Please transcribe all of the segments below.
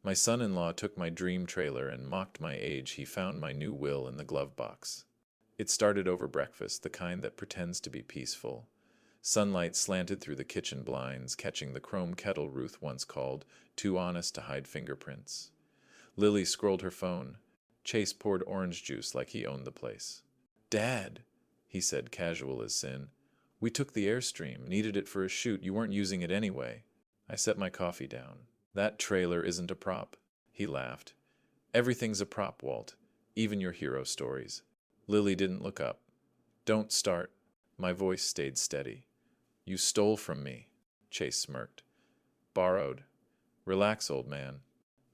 My son-in-law took my dream trailer and mocked my age. He found my new will in the glove box. It started over breakfast, the kind that pretends to be peaceful. Sunlight slanted through the kitchen blinds, catching the chrome kettle Ruth once called too honest to hide fingerprints. Lily scrolled her phone. Chase poured orange juice like he owned the place. "Dad," he said, casual as sin. "We took the Airstream, needed it for a shoot. You weren't using it anyway." I set my coffee down. "That trailer isn't a prop," he laughed. "Everything's a prop, Walt, even your hero stories." Lily didn't look up. "Don't start." My voice stayed steady. "You stole from me." Chase smirked. "Borrowed." "Relax, old man."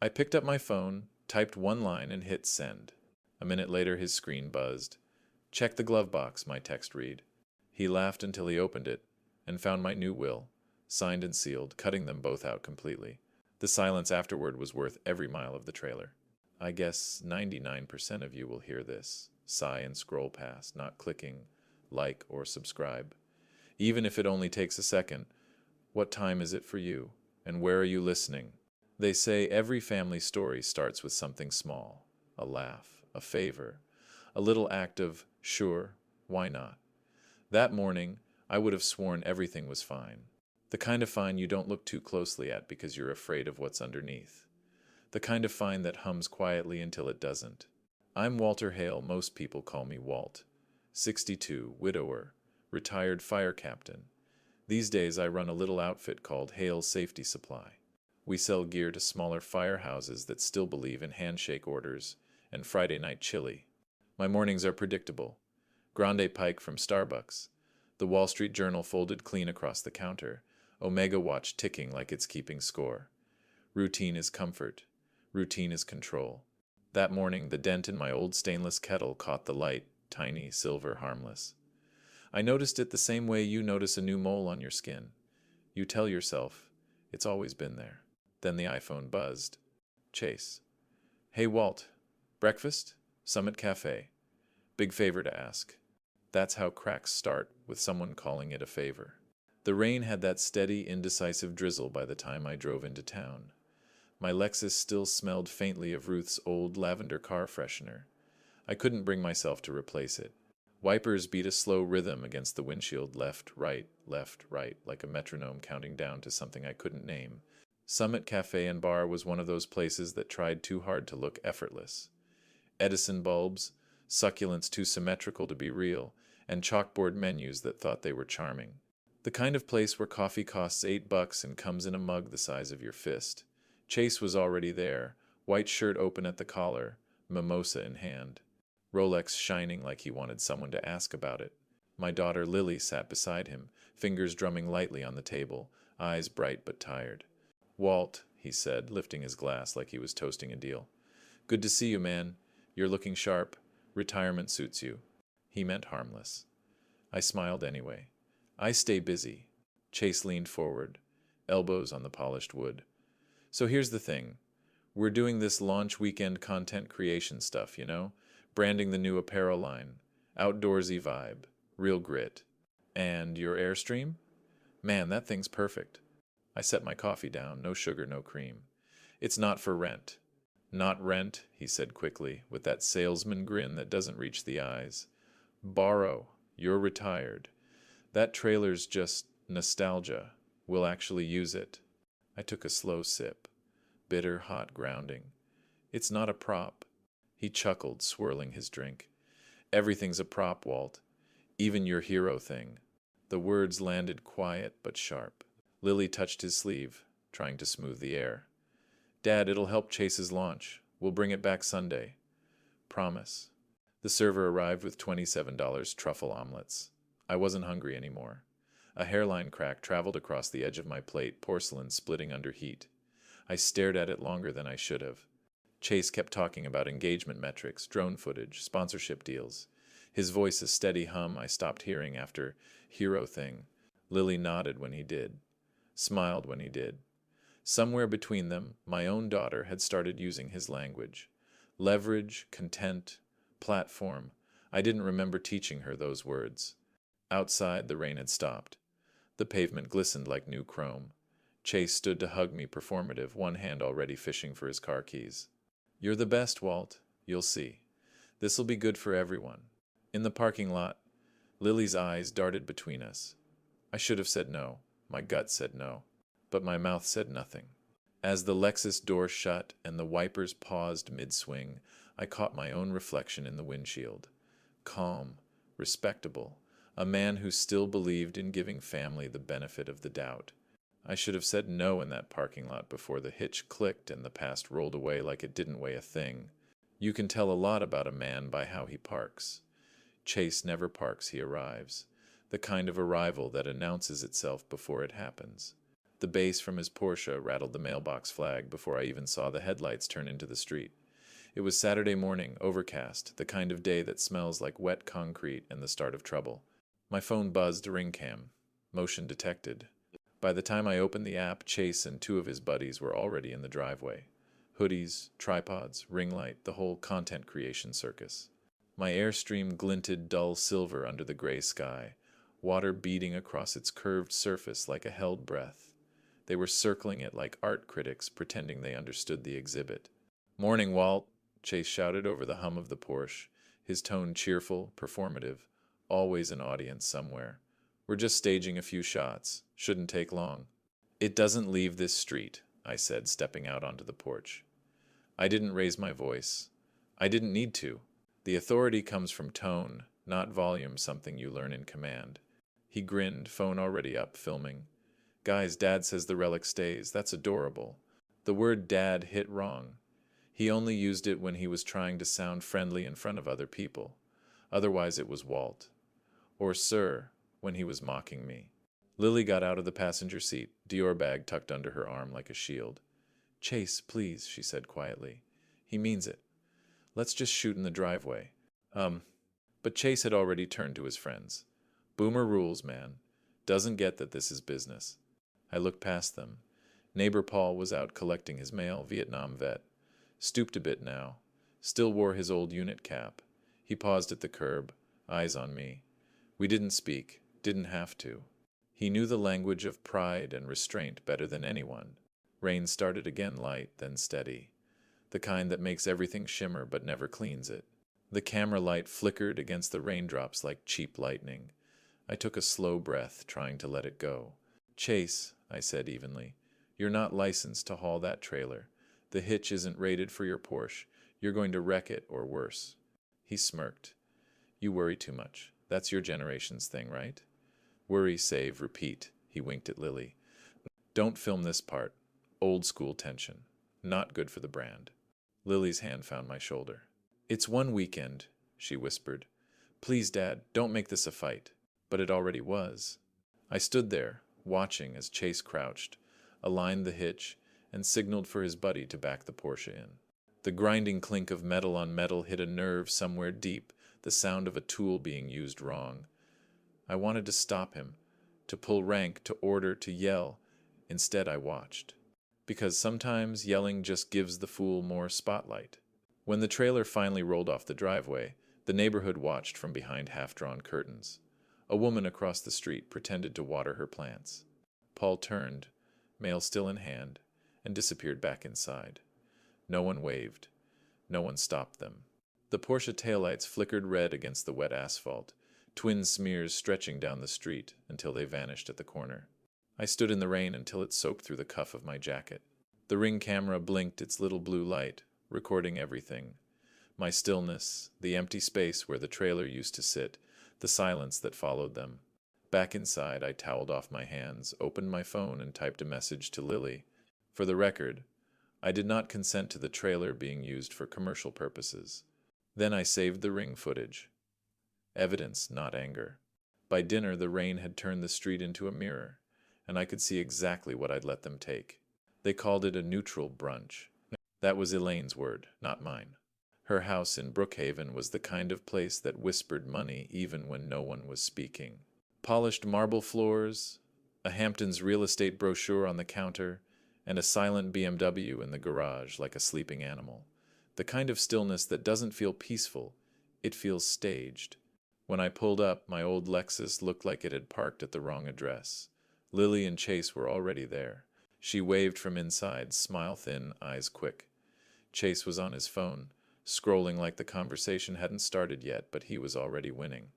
I picked up my phone, typed one line, and hit send. A minute later his screen buzzed. "Check the glove box," my text read. He laughed until he opened it, and found my new will, signed and sealed, cutting them both out completely. The silence afterward was worth every mile of the trailer. I guess 99% of you will hear this, sigh and scroll past, not clicking like or subscribe. Even if it only takes a second, what time is it for you? And where are you listening? They say every family story starts with something small, a laugh, a favor, a little act of, sure, why not? That morning, I would have sworn everything was fine. The kind of fine you don't look too closely at because you're afraid of what's underneath. The kind of fine that hums quietly until it doesn't. I'm Walter Hale, most people call me Walt. 62, widower, retired fire captain. These days I run a little outfit called Hale's Safety Supply. We sell gear to smaller firehouses that still believe in handshake orders and Friday night chili. My mornings are predictable. Grande Pike from Starbucks. The Wall Street Journal folded clean across the counter. Omega watch ticking like it's keeping score. Routine is comfort. Routine is control. That morning, the dent in my old stainless kettle caught the light, tiny, silver, harmless. I noticed it the same way you notice a new mole on your skin. You tell yourself, it's always been there. Then the iPhone buzzed. Chase. "Hey, Walt. Breakfast? Summit Cafe. Big favor to ask." That's how cracks start, with someone calling it a favor. The rain had that steady, indecisive drizzle by the time I drove into town. My Lexus still smelled faintly of Ruth's old lavender car freshener. I couldn't bring myself to replace it. Wipers beat a slow rhythm against the windshield, left, right, like a metronome counting down to something I couldn't name. Summit Cafe and Bar was one of those places that tried too hard to look effortless. Edison bulbs, succulents too symmetrical to be real, and chalkboard menus that thought they were charming. The kind of place where coffee costs $8 and comes in a mug the size of your fist. Chase was already there, white shirt open at the collar, mimosa in hand. Rolex shining like he wanted someone to ask about it. My daughter Lily sat beside him, fingers drumming lightly on the table, eyes bright but tired. "Walt," he said, lifting his glass like he was toasting a deal. "Good to see you, man. You're looking sharp. Retirement suits you." He meant harmless. I smiled anyway. "I stay busy." Chase leaned forward, elbows on the polished wood. "So here's the thing. We're doing this launch weekend content creation stuff, you know? Branding the new apparel line. Outdoorsy vibe. Real grit. And your Airstream? Man, that thing's perfect." I set my coffee down, no sugar, no cream. "It's not for rent." "Not rent," he said quickly, with that salesman grin that doesn't reach the eyes. "Borrow. You're retired. That trailer's just nostalgia. We'll actually use it." I took a slow sip. Bitter, hot grounding. "It's not a prop." He chuckled, swirling his drink. "Everything's a prop, Walt. Even your hero thing." The words landed quiet but sharp. Lily touched his sleeve, trying to smooth the air. "Dad, it'll help Chase's launch. We'll bring it back Sunday." "Promise." The server arrived with $27 truffle omelets. I wasn't hungry anymore. A hairline crack traveled across the edge of my plate, porcelain splitting under heat. I stared at it longer than I should have. Chase kept talking about engagement metrics, drone footage, sponsorship deals. His voice a steady hum I stopped hearing after hero thing. Lily nodded when he did. Smiled when he did. Somewhere between them, my own daughter had started using his language. Leverage, content, platform. I didn't remember teaching her those words. Outside, the rain had stopped. The pavement glistened like new chrome. Chase stood to hug me, performative, one hand already fishing for his car keys. "You're the best, Walt. You'll see. This'll be good for everyone." In the parking lot, Lily's eyes darted between us. I should have said no. My gut said no. But my mouth said nothing. As the Lexus door shut and the wipers paused mid-swing, I caught my own reflection in the windshield. Calm, respectable, a man who still believed in giving family the benefit of the doubt. I should have said no in that parking lot before the hitch clicked and the past rolled away like it didn't weigh a thing. You can tell a lot about a man by how he parks. Chase never parks, he arrives. The kind of arrival that announces itself before it happens. The bass from his Porsche rattled the mailbox flag before I even saw the headlights turn into the street. It was Saturday morning, overcast, the kind of day that smells like wet concrete and the start of trouble. My phone buzzed a ring cam. Motion detected. By the time I opened the app, Chase and two of his buddies were already in the driveway. Hoodies, tripods, ring light, the whole content creation circus. My Airstream glinted dull silver under the gray sky, water beating across its curved surface like a held breath. They were circling it like art critics pretending they understood the exhibit. "Morning, Walt," Chase shouted over the hum of the Porsche, his tone cheerful, performative, always an audience somewhere. "We're just staging a few shots. Shouldn't take long." "It doesn't leave this street," I said, stepping out onto the porch. I didn't raise my voice. I didn't need to. The authority comes from tone, not volume, something you learn in command. He grinned, phone already up, filming. "Guys, Dad says the relic stays. That's adorable." The word Dad hit wrong. He only used it when he was trying to sound friendly in front of other people. Otherwise it was Walt. Or Sir, when he was mocking me. Lily got out of the passenger seat, Dior bag tucked under her arm like a shield. "Chase, please," she said quietly. "He means it. Let's just shoot in the driveway." But Chase had already turned to his friends. "Boomer rules, man. Doesn't get that this is business." I looked past them. Neighbor Paul was out collecting his mail, Vietnam vet. Stooped a bit now. Still wore his old unit cap. He paused at the curb, eyes on me. We didn't speak, didn't have to. He knew the language of pride and restraint better than anyone. Rain started again, light, then steady. The kind that makes everything shimmer but never cleans it. The camera light flickered against the raindrops like cheap lightning. I took a slow breath, trying to let it go. "Chase," I said evenly, "you're not licensed to haul that trailer. The hitch isn't rated for your Porsche. You're going to wreck it or worse." He smirked. "You worry too much. That's your generation's thing, right?" "Worry, save, repeat," he winked at Lily. "Don't film this part. Old school tension. Not good for the brand." Lily's hand found my shoulder. "It's one weekend," she whispered. "Please, Dad, don't make this a fight." But it already was. I stood there, watching as Chase crouched, aligned the hitch, and signaled for his buddy to back the Porsche in. The grinding clink of metal on metal hit a nerve somewhere deep, the sound of a tool being used wrong. I wanted to stop him, to pull rank, to order, to yell. Instead, I watched. Because sometimes yelling just gives the fool more spotlight. When the trailer finally rolled off the driveway, the neighborhood watched from behind half-drawn curtains. A woman across the street pretended to water her plants. Paul turned, mail still in hand, and disappeared back inside. No one waved. No one stopped them. The Porsche taillights flickered red against the wet asphalt, twin smears stretching down the street until they vanished at the corner. I stood in the rain until it soaked through the cuff of my jacket. The ring camera blinked its little blue light, recording everything. My stillness, the empty space where the trailer used to sit, the silence that followed them. Back inside, I toweled off my hands, opened my phone, and typed a message to Lily. For the record, I did not consent to the trailer being used for commercial purposes. Then I saved the ring footage. Evidence, not anger. By dinner, the rain had turned the street into a mirror, and I could see exactly what I'd let them take. They called it a neutral brunch. That was Elaine's word, not mine. Her house in Brookhaven was the kind of place that whispered money even when no one was speaking. Polished marble floors, a Hamptons real estate brochure on the counter, and a silent BMW in the garage like a sleeping animal. The kind of stillness that doesn't feel peaceful, it feels staged. When I pulled up, my old Lexus looked like it had parked at the wrong address. Lily and Chase were already there. She waved from inside, smile thin, eyes quick. Chase was on his phone, scrolling like the conversation hadn't started yet, but he was already winning.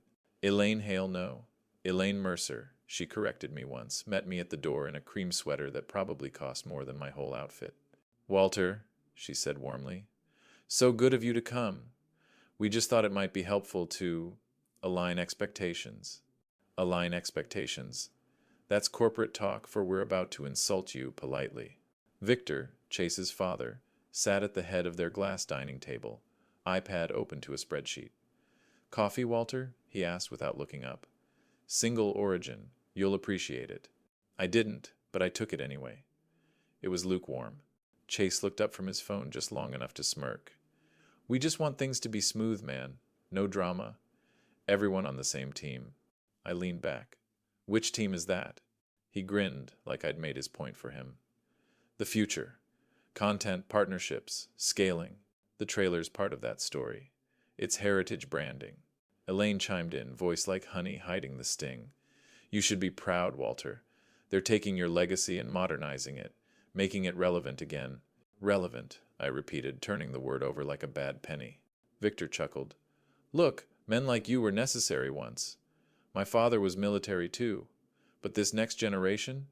Elaine Hale, no. Elaine Mercer, she corrected me once, met me at the door in a cream sweater that probably cost more than my whole outfit. Walter, she said warmly, so good of you to come. We just thought it might be helpful to align expectations. Align expectations. That's corporate talk, for we're about to insult you politely. Victor, Chase's father, sat at the head of their glass dining table, iPad open to a spreadsheet. Coffee, Walter? He asked without looking up. Single origin. You'll appreciate it. I didn't, but I took it anyway. It was lukewarm. Chase looked up from his phone just long enough to smirk. We just want things to be smooth, man. No drama. Everyone on the same team. I leaned back. Which team is that? He grinned like I'd made his point for him. The future. Content, partnerships, scaling. The trailer's part of that story. It's heritage branding. Elaine chimed in, voice like honey hiding the sting. You should be proud, Walter. They're taking your legacy and modernizing it, making it relevant again. Relevant, I repeated, turning the word over like a bad penny. Victor chuckled. Look, men like you were necessary once. My father was military too. But this next generation?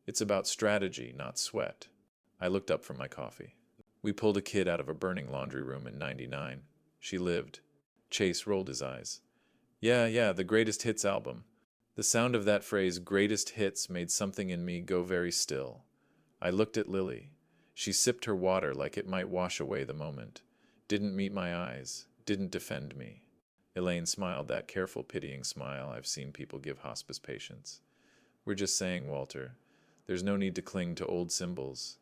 It's about strategy, not sweat. I looked up from my coffee. We pulled a kid out of a burning laundry room in '99. She lived. Chase rolled his eyes. Yeah, the Greatest Hits album. The sound of that phrase, greatest hits, made something in me go very still. I looked at Lily. She sipped her water like it might wash away the moment. Didn't meet my eyes. Didn't defend me. Elaine smiled, that careful, pitying smile I've seen people give hospice patients. We're just saying, Walter. There's no need to cling to old symbols.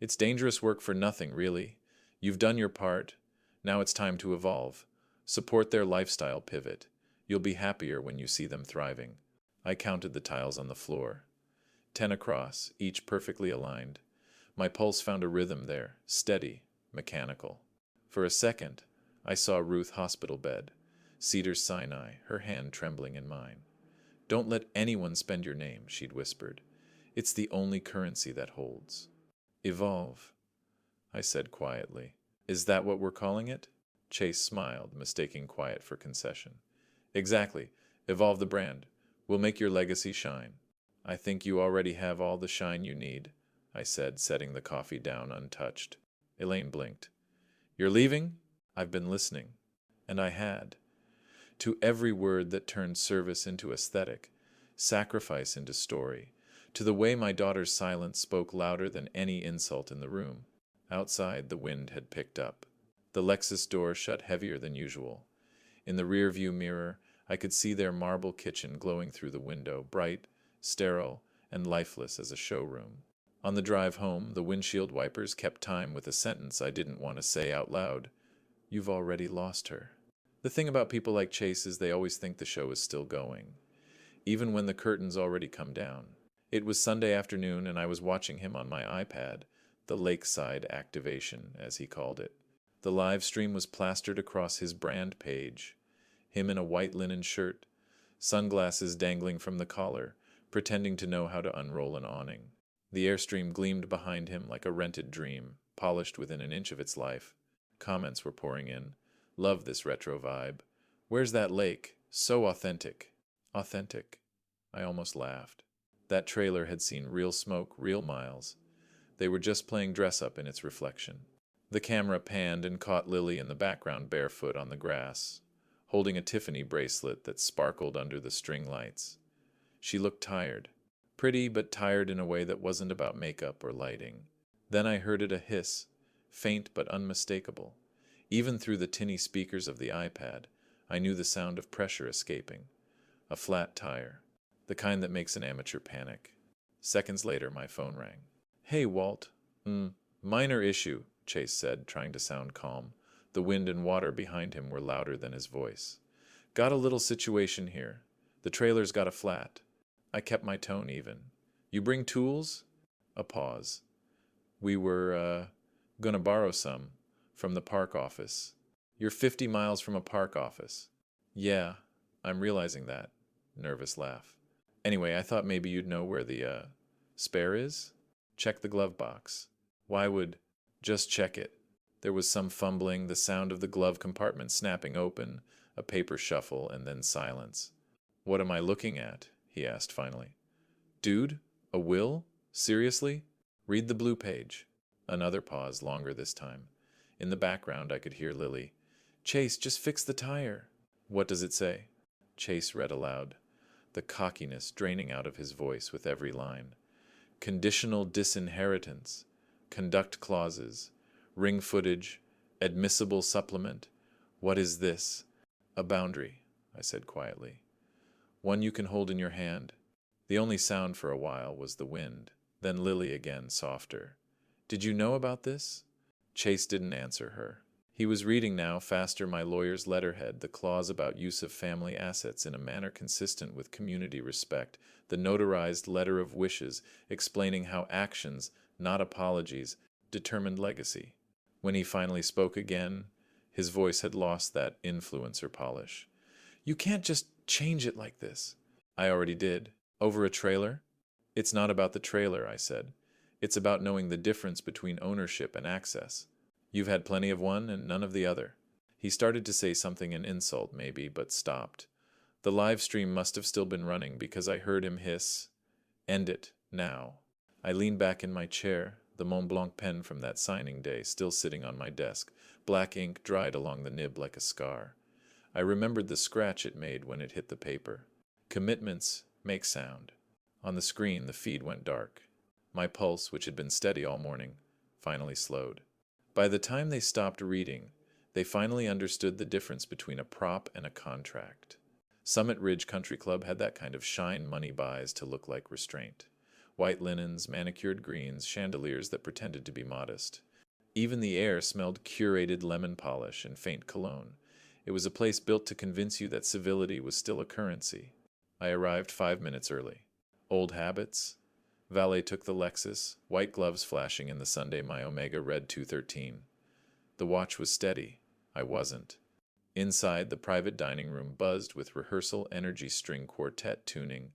It's dangerous work for nothing, really. You've done your part. Now it's time to evolve. Support their lifestyle pivot. You'll be happier when you see them thriving. I counted the tiles on the floor. 10 across, each perfectly aligned. My pulse found a rhythm there, steady, mechanical. For a second, I saw Ruth hospital bed, Cedars-Sinai, her hand trembling in mine. Don't let anyone spend your name, she'd whispered. It's the only currency that holds. Evolve, I said quietly. Is that what we're calling it? Chase smiled, mistaking quiet for concession. Exactly. Evolve the brand. We'll make your legacy shine. I think you already have all the shine you need, I said, setting the coffee down untouched. Elaine blinked. You're leaving? I've been listening. And I had. To every word that turned service into aesthetic, sacrifice into story, to the way my daughter's silence spoke louder than any insult in the room. Outside, the wind had picked up. The Lexus door shut heavier than usual. In the rearview mirror, I could see their marble kitchen glowing through the window, bright, sterile, and lifeless as a showroom. On the drive home, the windshield wipers kept time with a sentence I didn't want to say out loud. You've already lost her. The thing about people like Chase is they always think the show is still going, even when the curtain's already come down. It was Sunday afternoon, and I was watching him on my iPad, the lakeside activation, as he called it. The live stream was plastered across his brand page. Him in a white linen shirt, sunglasses dangling from the collar, pretending to know how to unroll an awning. The Airstream gleamed behind him like a rented dream, polished within an inch of its life. Comments were pouring in. Love this retro vibe. Where's that lake? So authentic. Authentic. I almost laughed. That trailer had seen real smoke, real miles. They were just playing dress-up in its reflection. The camera panned and caught Lily in the background barefoot on the grass, holding a Tiffany bracelet that sparkled under the string lights. She looked tired. Pretty, but tired in a way that wasn't about makeup or lighting. Then I heard it a hiss, faint but unmistakable. Even through the tinny speakers of the iPad, I knew the sound of pressure escaping. A flat tire. The kind that makes an amateur panic. Seconds later, my phone rang. Hey, Walt. Minor issue, Chase said, trying to sound calm. The wind and water behind him were louder than his voice. Got a little situation here. The trailer's got a flat. I kept my tone even. You bring tools? A pause. We were, gonna borrow some from the park office. You're 50 miles from a park office. Yeah, I'm realizing that. Nervous laugh. Anyway, I thought maybe you'd know where the, spare is? Check the glove box. Why would... Just check it. There was some fumbling, the sound of the glove compartment snapping open, a paper shuffle, and then silence. What am I looking at? He asked finally. Dude? A will? Seriously? Read the blue page. Another pause, longer this time. In the background, I could hear Lily. Chase, just fix the tire. What does it say? Chase read aloud, the cockiness draining out of his voice with every line. Conditional disinheritance, conduct clauses, ring footage, admissible supplement. What is this? A boundary, I said quietly. One you can hold in your hand. The only sound for a while was the wind, then Lily again, softer. Did you know about this? Chase didn't answer her. He was reading now, faster, my lawyer's letterhead, the clause about use of family assets in a manner consistent with community respect, the notarized letter of wishes explaining how actions, not apologies, determined legacy. When he finally spoke again, his voice had lost that influencer polish. You can't just change it like this. I already did. Over a trailer? It's not about the trailer, I said. It's about knowing the difference between ownership and access. You've had plenty of one and none of the other. He started to say something in insult, maybe, but stopped. The live stream must have still been running because I heard him hiss, End it, now. I leaned back in my chair, the Mont Blanc pen from that signing day still sitting on my desk, black ink dried along the nib like a scar. I remembered the scratch it made when it hit the paper. Commitments make sound. On the screen, the feed went dark. My pulse, which had been steady all morning, finally slowed. By the time they stopped reading, they finally understood the difference between a prop and a contract. Summit Ridge Country Club had that kind of shine money buys to look like restraint. White linens, manicured greens, chandeliers that pretended to be modest. Even the air smelled curated lemon polish and faint cologne. It was a place built to convince you that civility was still a currency. I arrived 5 minutes early. Old habits? Valet took the Lexus, white gloves flashing in the Sunday my Omega read 213. The watch was steady. I wasn't. Inside, the private dining room buzzed with rehearsal energy string quartet tuning,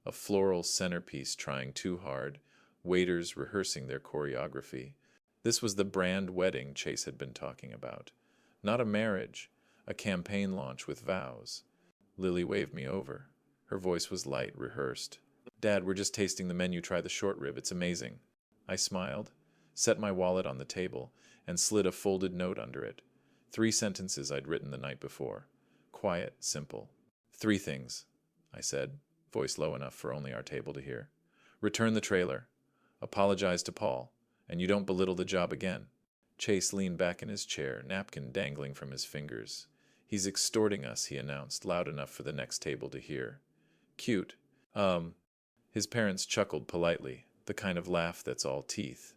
a floral centerpiece trying too hard, waiters rehearsing their choreography. This was the brand wedding Chase had been talking about. Not a marriage, a campaign launch with vows. Lily waved me over. Her voice was light, rehearsed. Dad, we're just tasting the menu, try the short rib, it's amazing. I smiled, set my wallet on the table, and slid a folded note under it. 3 sentences I'd written the night before. Quiet, simple. 3 things, I said, voice low enough for only our table to hear. Return the trailer. Apologize to Paul, and you don't belittle the job again. Chase leaned back in his chair, napkin dangling from his fingers. He's extorting us, he announced, loud enough for the next table to hear. Cute. His parents chuckled politely, the kind of laugh that's all teeth.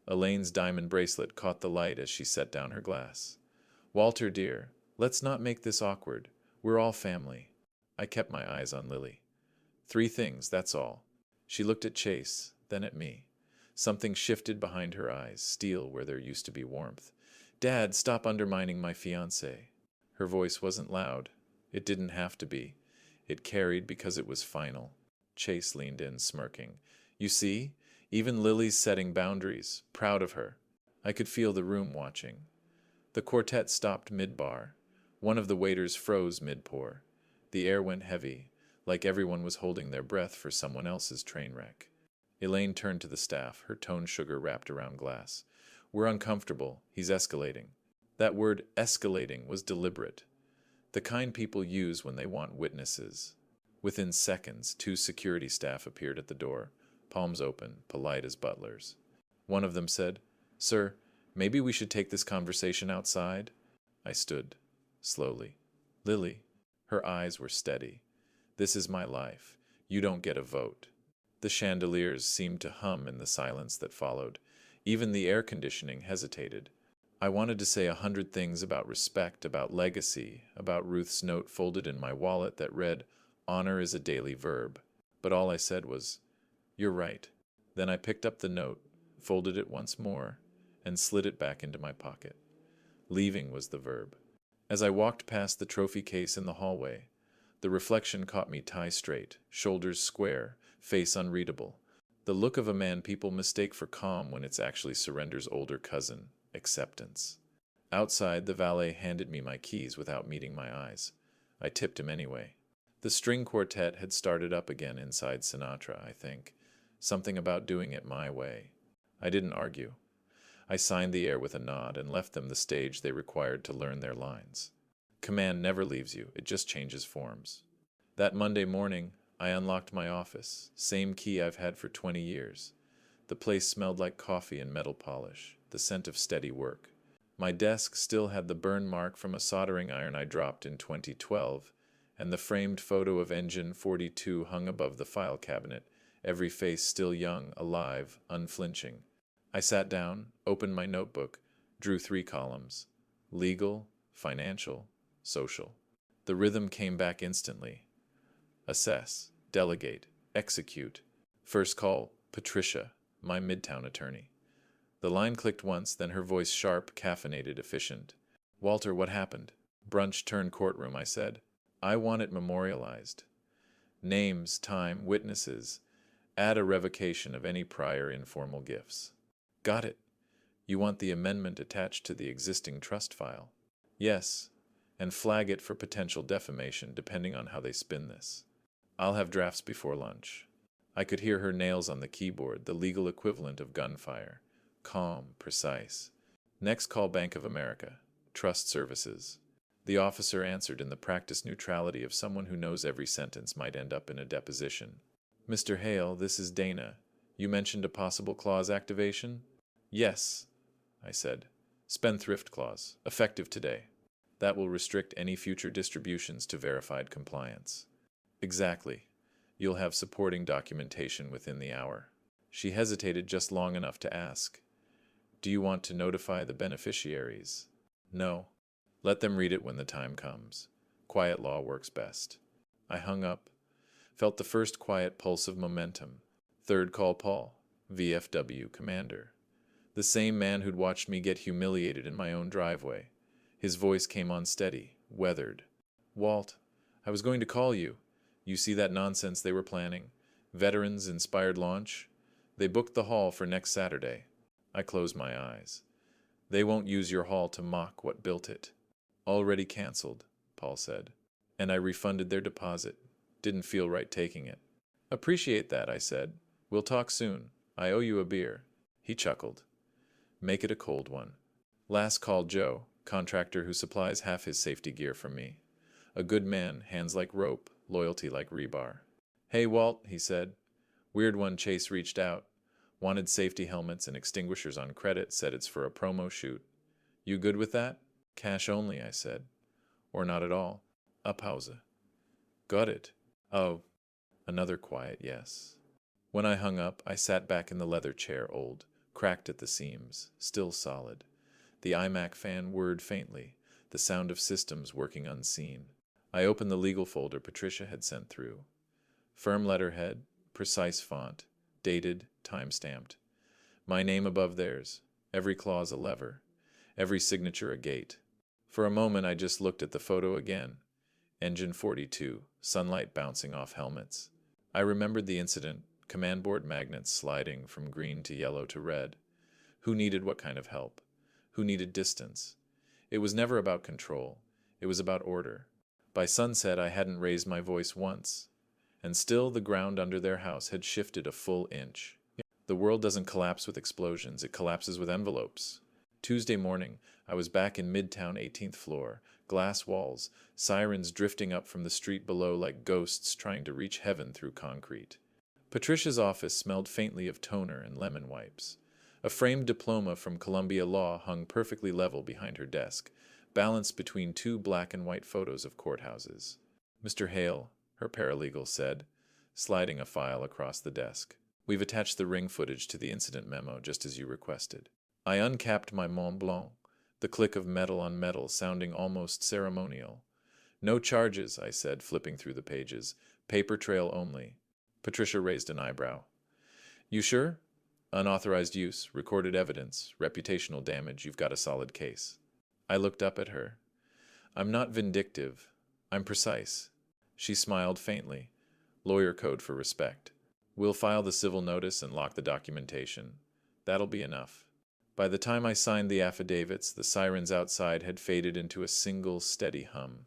Elaine's diamond bracelet caught the light as she set down her glass. Walter, dear, let's not make this awkward. We're all family. I kept my eyes on Lily. 3 things, that's all. She looked at Chase, then at me. Something shifted behind her eyes, steel where there used to be warmth. Dad, stop undermining my fiancé. Her voice wasn't loud. It didn't have to be. It carried because it was final. Chase leaned in, smirking. You see? Even Lily's setting boundaries. Proud of her. I could feel the room watching. The quartet stopped mid-bar. One of the waiters froze mid-pour. The air went heavy, like everyone was holding their breath for someone else's train wreck. Elaine turned to the staff, her tone sugar wrapped around glass. We're uncomfortable. He's escalating. That word escalating was deliberate. The kind people use when they want witnesses. Within seconds, 2 security staff appeared at the door, palms open, polite as butlers. One of them said, Sir, maybe we should take this conversation outside? I stood, slowly. Lily. Her eyes were steady. This is my life. You don't get a vote. The chandeliers seemed to hum in the silence that followed. Even the air conditioning hesitated. I wanted to say 100 things about respect, about legacy, about Ruth's note folded in my wallet that read, Honor is a daily verb. But all I said was, You're right. Then I picked up the note, folded it once more, and slid it back into my pocket. Leaving was the verb. As I walked past the trophy case in the hallway, the reflection caught me tie straight, shoulders square, face unreadable. The look of a man people mistake for calm when it's actually surrender's older cousin, acceptance. Outside, the valet handed me my keys without meeting my eyes. I tipped him anyway. The string quartet had started up again inside Sinatra, I think. Something about doing it my way. I didn't argue. I signed the air with a nod and left them the stage they required to learn their lines. Command never leaves you, it just changes forms. That Monday morning, I unlocked my office, same key I've had for 20 years. The place smelled like coffee and metal polish, the scent of steady work. My desk still had the burn mark from a soldering iron I dropped in 2012, and the framed photo of Engine 42 hung above the file cabinet, every face still young, alive, unflinching. I sat down, opened my notebook, drew 3 columns: legal, financial, social. The rhythm came back instantly. Assess, delegate, execute. First call, Patricia, my Midtown attorney. The line clicked once, then her voice sharp, caffeinated, efficient. Walter, what happened? Brunch turned courtroom, I said. I want it memorialized. Names, time, witnesses. Add a revocation of any prior informal gifts. Got it. You want the amendment attached to the existing trust file? Yes, and flag it for potential defamation depending on how they spin this. I'll have drafts before lunch. I could hear her nails on the keyboard, the legal equivalent of gunfire. Calm, precise. Next call, Bank of America. Trust services. The officer answered in the practiced neutrality of someone who knows every sentence might end up in a deposition. Mr. Hale, this is Dana. You mentioned a possible clause activation? Yes, I said. Spendthrift clause, effective today. That will restrict any future distributions to verified compliance. Exactly. You'll have supporting documentation within the hour. She hesitated just long enough to ask, do you want to notify the beneficiaries? No. Let them read it when the time comes. Quiet law works best. I hung up, felt the first quiet pulse of momentum. Third call, Paul, VFW commander. The same man who'd watched me get humiliated in my own driveway. His voice came on steady, weathered. Walt, I was going to call you. You see that nonsense they were planning? Veterans-inspired launch? They booked the hall for next Saturday. I closed my eyes. They won't use your hall to mock what built it. Already canceled, Paul said. And I refunded their deposit. Didn't feel right taking it. Appreciate that, I said. We'll talk soon. I owe you a beer. He chuckled. Make it a cold one. Last call, Joe, contractor who supplies half his safety gear from me. A good man, hands like rope, loyalty like rebar. Hey, Walt, he said. Weird one. Chase reached out. Wanted safety helmets and extinguishers on credit, said it's for a promo shoot. You good with that? Cash only, I said. Or not at all. A pause. Got it. Oh. Another quiet yes. When I hung up, I sat back in the leather chair, old, cracked at the seams, still solid. The iMac fan whirred faintly, the sound of systems working unseen. I opened the legal folder Patricia had sent through. Firm letterhead, precise font, dated, time-stamped. My name above theirs, every clause a lever, every signature a gate. For a moment I just looked at the photo again. Engine 42, sunlight bouncing off helmets. I remembered the incident, command board magnets sliding from green to yellow to red. Who needed what kind of help? Who needed distance? It was never about control. It was about order. By sunset I hadn't raised my voice once. And still the ground under their house had shifted a full inch. The world doesn't collapse with explosions, it collapses with envelopes. Tuesday morning, I was back in Midtown 18th floor, glass walls, sirens drifting up from the street below like ghosts trying to reach heaven through concrete. Patricia's office smelled faintly of toner and lemon wipes. A framed diploma from Columbia Law hung perfectly level behind her desk, balanced between 2 black and white photos of courthouses. Mr. Hale, her paralegal said, sliding a file across the desk. We've attached the ring footage to the incident memo, just as you requested. I uncapped my Mont Blanc, the click of metal on metal sounding almost ceremonial. No charges, I said, flipping through the pages. Paper trail only. Patricia raised an eyebrow. You sure? Unauthorized use, recorded evidence, reputational damage, you've got a solid case. I looked up at her. I'm not vindictive. I'm precise. She smiled faintly. Lawyer code for respect. We'll file the civil notice and lock the documentation. That'll be enough. By the time I signed the affidavits, the sirens outside had faded into a single steady hum.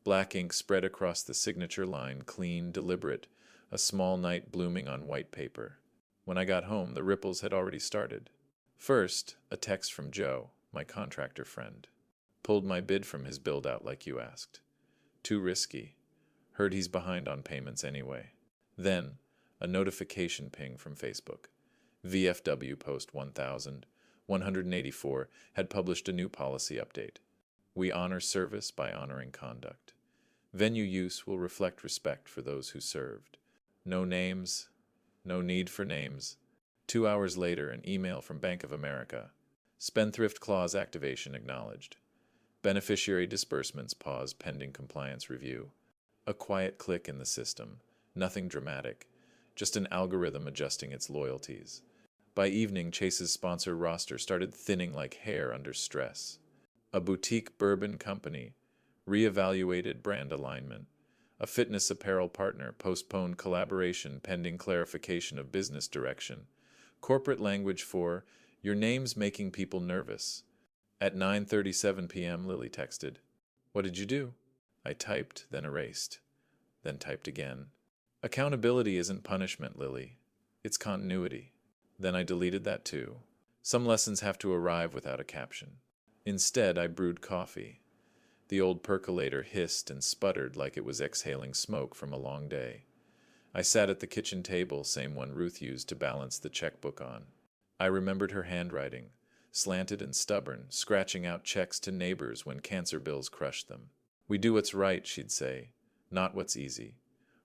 Black ink spread across the signature line, clean, deliberate, a small night blooming on white paper. When I got home, the ripples had already started. First, a text from Joe, my contractor friend. Pulled my bid from his build-out like you asked. Too risky. Heard he's behind on payments anyway. Then, a notification ping from Facebook. VFW Post 1184 had published a new policy update. We honor service by honoring conduct. Venue use will reflect respect for those who served. No names, no need for names. 2 hours later, an email from Bank of America. Spendthrift clause activation acknowledged. Beneficiary disbursements paused pending compliance review. A quiet click in the system. Nothing dramatic. Just an algorithm adjusting its loyalties. By evening, Chase's sponsor roster started thinning like hair under stress. A boutique bourbon company reevaluated brand alignment. A fitness apparel partner postponed collaboration pending clarification of business direction. Corporate language for, your name's making people nervous. At 9:37 p.m., Lily texted, What did you do? I typed, then erased, then typed again. Accountability isn't punishment, Lily. It's continuity. Then I deleted that too. Some lessons have to arrive without a caption. Instead, I brewed coffee. The old percolator hissed and sputtered like it was exhaling smoke from a long day. I sat at the kitchen table, same one Ruth used to balance the checkbook on. I remembered her handwriting, slanted and stubborn, scratching out checks to neighbors when cancer bills crushed them. We do what's right, she'd say, not what's easy.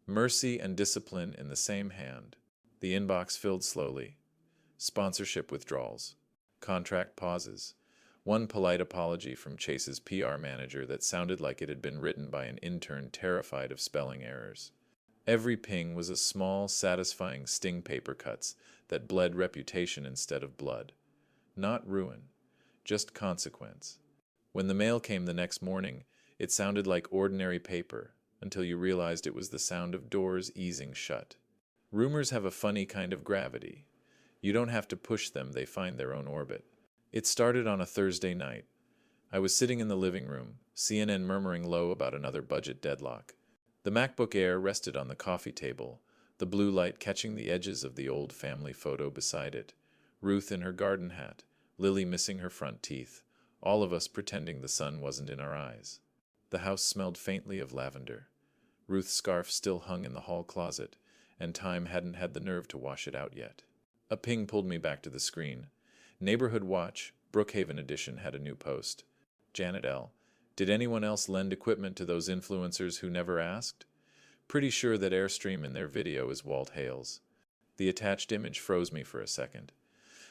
Mercy and discipline in the same hand. The inbox filled slowly. Sponsorship withdrawals. Contract pauses. One polite apology from Chase's PR manager that sounded like it had been written by an intern terrified of spelling errors. Every ping was a small, satisfying sting paper cuts that bled reputation instead of blood. Not ruin, just consequence. When the mail came the next morning, it sounded like ordinary paper, until you realized it was the sound of doors easing shut. Rumors have a funny kind of gravity. You don't have to push them, they find their own orbit. It started on a Thursday night. I was sitting in the living room, CNN murmuring low about another budget deadlock. The MacBook Air rested on the coffee table, the blue light catching the edges of the old family photo beside it. Ruth in her garden hat, Lily missing her front teeth, all of us pretending the sun wasn't in our eyes. The house smelled faintly of lavender. Ruth's scarf still hung in the hall closet, and time hadn't had the nerve to wash it out yet. A ping pulled me back to the screen. Neighborhood Watch, Brookhaven edition, had a new post. Janet L. Did anyone else lend equipment to those influencers who never asked? Pretty sure that Airstream in their video is Walt Hales. The attached image froze me for a second.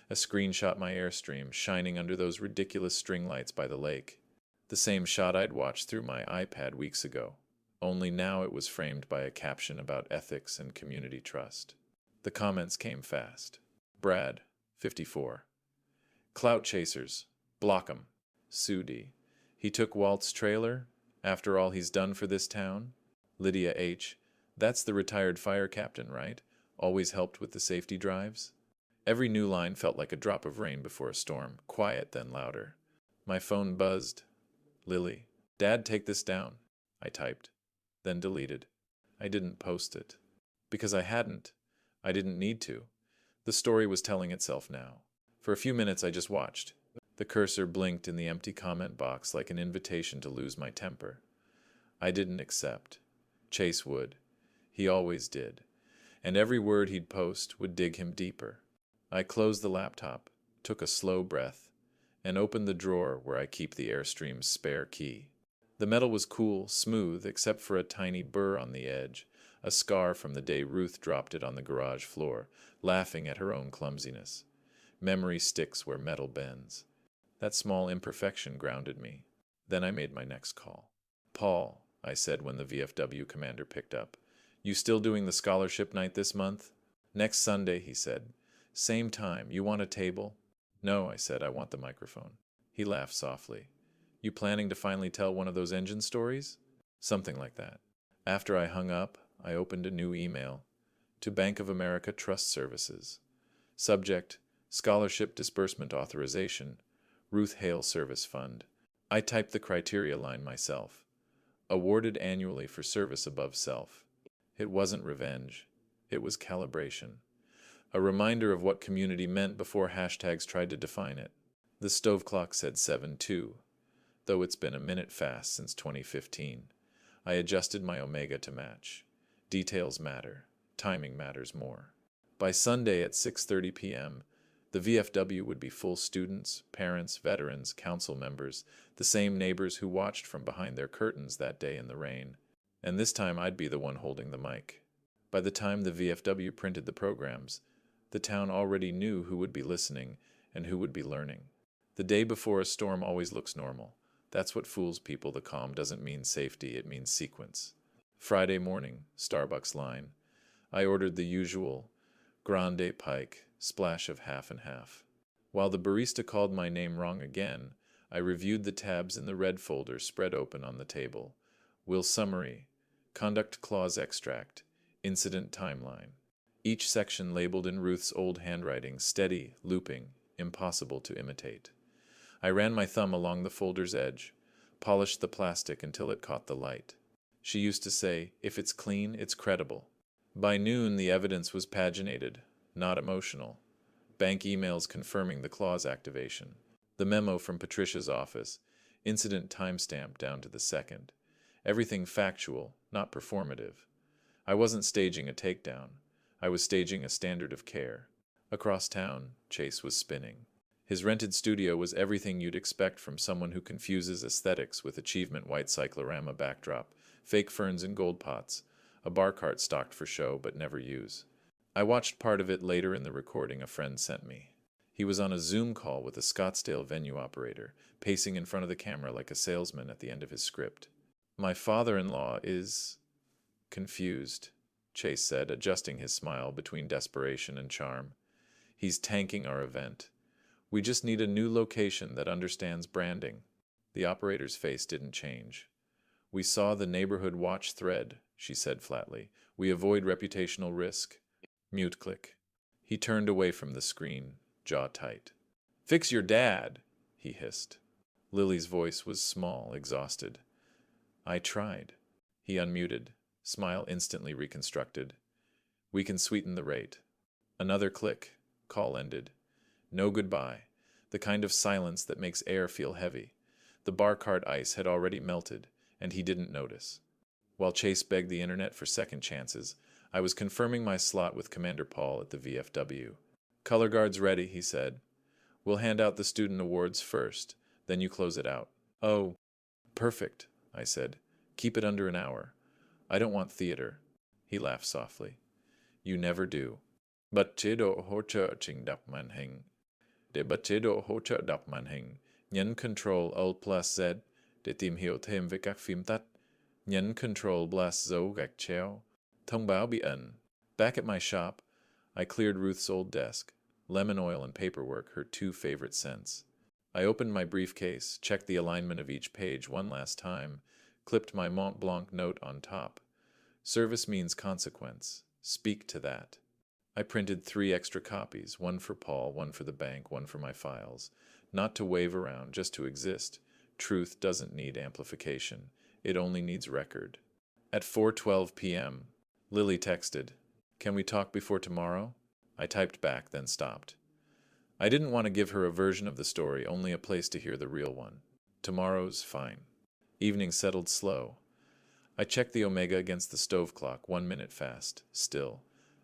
A screenshot my Airstream shining under those ridiculous string lights by the lake. The same shot I'd watched through my iPad weeks ago. Only now it was framed by a caption about ethics and community trust. The comments came fast. Brad, 54. Clout chasers. Block 'em. Sudi. He took Walt's trailer? After all he's done for this town? Lydia H. That's the retired fire captain, right? Always helped with the safety drives? Every new line felt like a drop of rain before a storm. Quiet, then louder. My phone buzzed. Lily. Dad, take this down. I typed. Then deleted. I didn't post it. Because I hadn't. I didn't need to. The story was telling itself now. For a few minutes I just watched. The cursor blinked in the empty comment box like an invitation to lose my temper. I didn't accept. Chase would. He always did. And every word he'd post would dig him deeper. I closed the laptop, took a slow breath, and opened the drawer where I keep the Airstream's spare key. The metal was cool, smooth, except for a tiny burr on the edge, a scar from the day Ruth dropped it on the garage floor, laughing at her own clumsiness. Memory sticks where metal bends. That small imperfection grounded me. Then I made my next call. Paul, I said when the VFW commander picked up. You still doing the scholarship night this month? Next Sunday, he said. Same time. You want a table? No, I said. I want the microphone. He laughed softly. You planning to finally tell one of those engine stories? Something like that. After I hung up, I opened a new email. to Bank of America Trust Services. Subject, Scholarship Disbursement Authorization, Ruth Hale Service Fund. I typed the criteria line myself. Awarded annually for service above self. It wasn't revenge. It was calibration. A reminder of what community meant before hashtags tried to define it. The stove clock said 7:02, though it's been a minute fast since 2015. I adjusted my omega to match. Details matter. Timing matters more. By Sunday at 6:30 p.m., the VFW would be full students, parents, veterans, council members, the same neighbors who watched from behind their curtains that day in the rain. And this time I'd be the one holding the mic. By the time the VFW printed the programs, the town already knew who would be listening and who would be learning. The day before a storm always looks normal. That's what fools people. The calm doesn't mean safety, it means sequence. Friday morning, Starbucks line. I ordered the usual grande pike, splash of half and half. While the barista called my name wrong again, I reviewed the tabs in the red folder spread open on the table. Will summary, conduct clause extract, incident timeline. Each section labeled in Ruth's old handwriting, steady, looping, impossible to imitate. I ran my thumb along the folder's edge, polished the plastic until it caught the light. She used to say, if it's clean, it's credible. By noon, the evidence was paginated, not emotional. Bank emails confirming the clause activation. The memo from Patricia's office, incident timestamp down to the second. Everything factual, not performative. I wasn't staging a takedown. I was staging a standard of care. Across town, Chase was spinning. His rented studio was everything you'd expect from someone who confuses aesthetics with achievement. White cyclorama backdrop, fake ferns in gold pots, a bar cart stocked for show but never use. I watched part of it later in the recording a friend sent me. He was on a Zoom call with a Scottsdale venue operator, pacing in front of the camera like a salesman at the end of his script. My father-in-law is confused, Chase said, adjusting his smile between desperation and charm. He's tanking our event. We just need a new location that understands branding. The operator's face didn't change. We saw the neighborhood watch thread, she said flatly. We avoid reputational risk. Mute click. He turned away from the screen, jaw tight. Fix your dad, he hissed. Lily's voice was small, exhausted. I tried. He unmuted, smile instantly reconstructed. We can sweeten the rate. Another click. Call ended. No goodbye. The kind of silence that makes air feel heavy. The bar cart ice had already melted, and he didn't notice. While Chase begged the internet for second chances, I was confirming my slot with Commander Paul at the VFW. Color guard's ready, he said. We'll hand out the student awards first, then you close it out. Oh, perfect, I said. Keep it under an hour. I don't want theater. He laughed softly. You never do. But chế hỗ trợ trình đọc màn hình. Để bật chế độ hỗ trợ đọc màn hình, nhấn Ctrl Alt plus Z để tìm hiểu thêm về các phím tắt. Nhấn Ctrl plus dấu gạch chéo. Thông báo bị ẩn. Back at my shop, I cleared Ruth's old desk. Lemon oil and paperwork, her two favorite scents. I opened my briefcase, checked the alignment of each page one last time, clipped my Mont Blanc note on top. Service means consequence. Speak to that. I printed 3 extra copies, one for Paul, one for the bank, one for my files. Not to wave around, just to exist. Truth doesn't need amplification. It only needs record. At 4:12 p.m., Lily texted, Can we talk before tomorrow? I typed back, then stopped. I didn't want to give her a version of the story, only a place to hear the real one. Tomorrow's fine. Evening settled slow. I checked the omega against the stove clock, 1 minute fast. Still.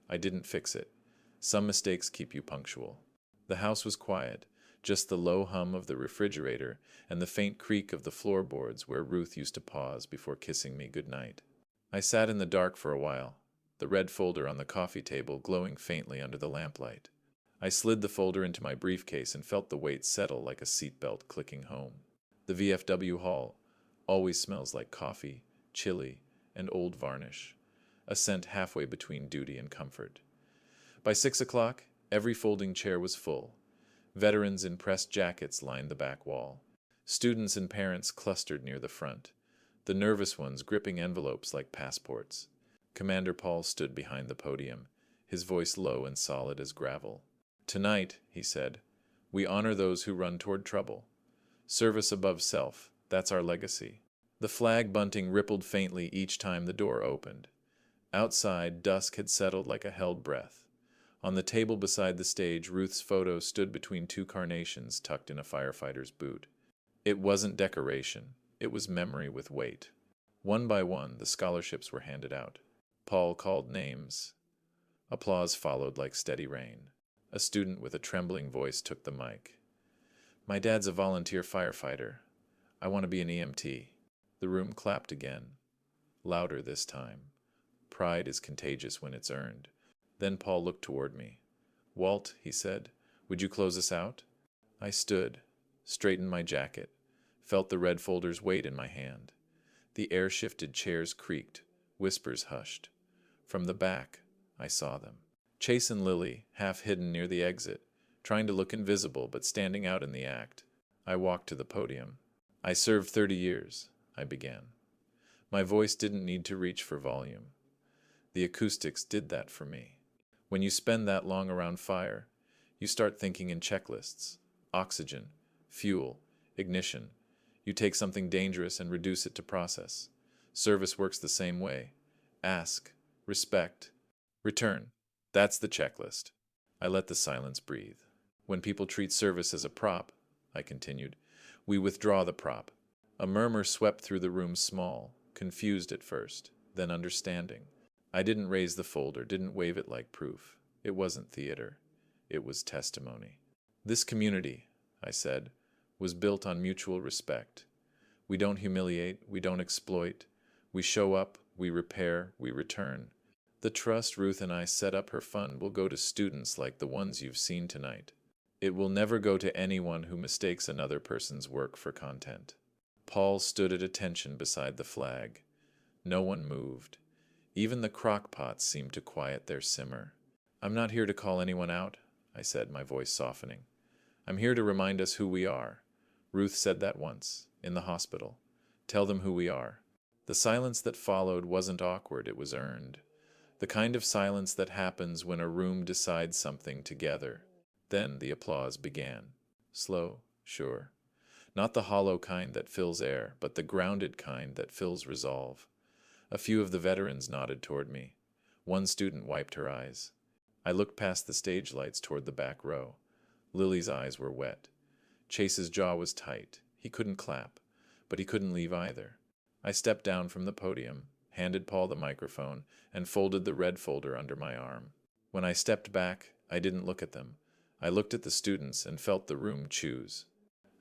I didn't fix it. Some mistakes keep you punctual. The house was quiet, just the low hum of the refrigerator and the faint creak of the floorboards where Ruth used to pause before kissing me goodnight. I sat in the dark for a while, the red folder on the coffee table glowing faintly under the lamplight. I slid the folder into my briefcase and felt the weight settle like a seatbelt clicking home. The VFW hall always smells like coffee, chili, and old varnish, a scent halfway between duty and comfort. By 6 o'clock, every folding chair was full. Veterans in pressed jackets lined the back wall. Students and parents clustered near the front, the nervous ones gripping envelopes like passports. Commander Paul stood behind the podium, his voice low and solid as gravel. "Tonight," he said, "we honor those who run toward trouble. Service above self, that's our legacy." The flag bunting rippled faintly each time the door opened. Outside, dusk had settled like a held breath. On the table beside the stage, Ruth's photo stood between two carnations tucked in a firefighter's boot. It wasn't decoration, it was memory with weight. One by one, the scholarships were handed out. Paul called names. Applause followed like steady rain. A student with a trembling voice took the mic. "My dad's a volunteer firefighter. I want to be an EMT." The room clapped again, louder this time. Pride is contagious when it's earned. Then Paul looked toward me. "Walt," he said, "would you close us out?" I stood, straightened my jacket, felt the red folder's weight in my hand. The air shifted, chairs creaked, whispers hushed. From the back, I saw them. Chase and Lily, half hidden near the exit, trying to look invisible but standing out in the act. I walked to the podium. "I served 30 years, I began. My voice didn't need to reach for volume. The acoustics did that for me. When you spend that long around fire, you start thinking in checklists. Oxygen, fuel, ignition. You take something dangerous and reduce it to process. Service works the same way. Ask, respect, return. That's the checklist." I let the silence breathe. "When people treat service as a prop," I continued, "we withdraw the prop." A murmur swept through the room, small, confused at first, then understanding. I didn't raise the folder, didn't wave it like proof. It wasn't theater. It was testimony. "This community," I said, "was built on mutual respect. We don't humiliate, we don't exploit. We show up, we repair, we return. The trust Ruth and I set up her fund will go to students like the ones you've seen tonight. It will never go to anyone who mistakes another person's work for content." Paul stood at attention beside the flag. No one moved. Even the crock pots seemed to quiet their simmer. "I'm not here to call anyone out," I said, my voice softening. "I'm here to remind us who we are. Ruth said that once, in the hospital. Tell them who we are." The silence that followed wasn't awkward, it was earned. The kind of silence that happens when a room decides something together. Then the applause began. Slow, sure. Not the hollow kind that fills air, but the grounded kind that fills resolve. A few of the veterans nodded toward me. One student wiped her eyes. I looked past the stage lights toward the back row. Lily's eyes were wet. Chase's jaw was tight. He couldn't clap, but he couldn't leave either. I stepped down from the podium, handed Paul the microphone, and folded the red folder under my arm. When I stepped back, I didn't look at them. I looked at the students and felt the room choose.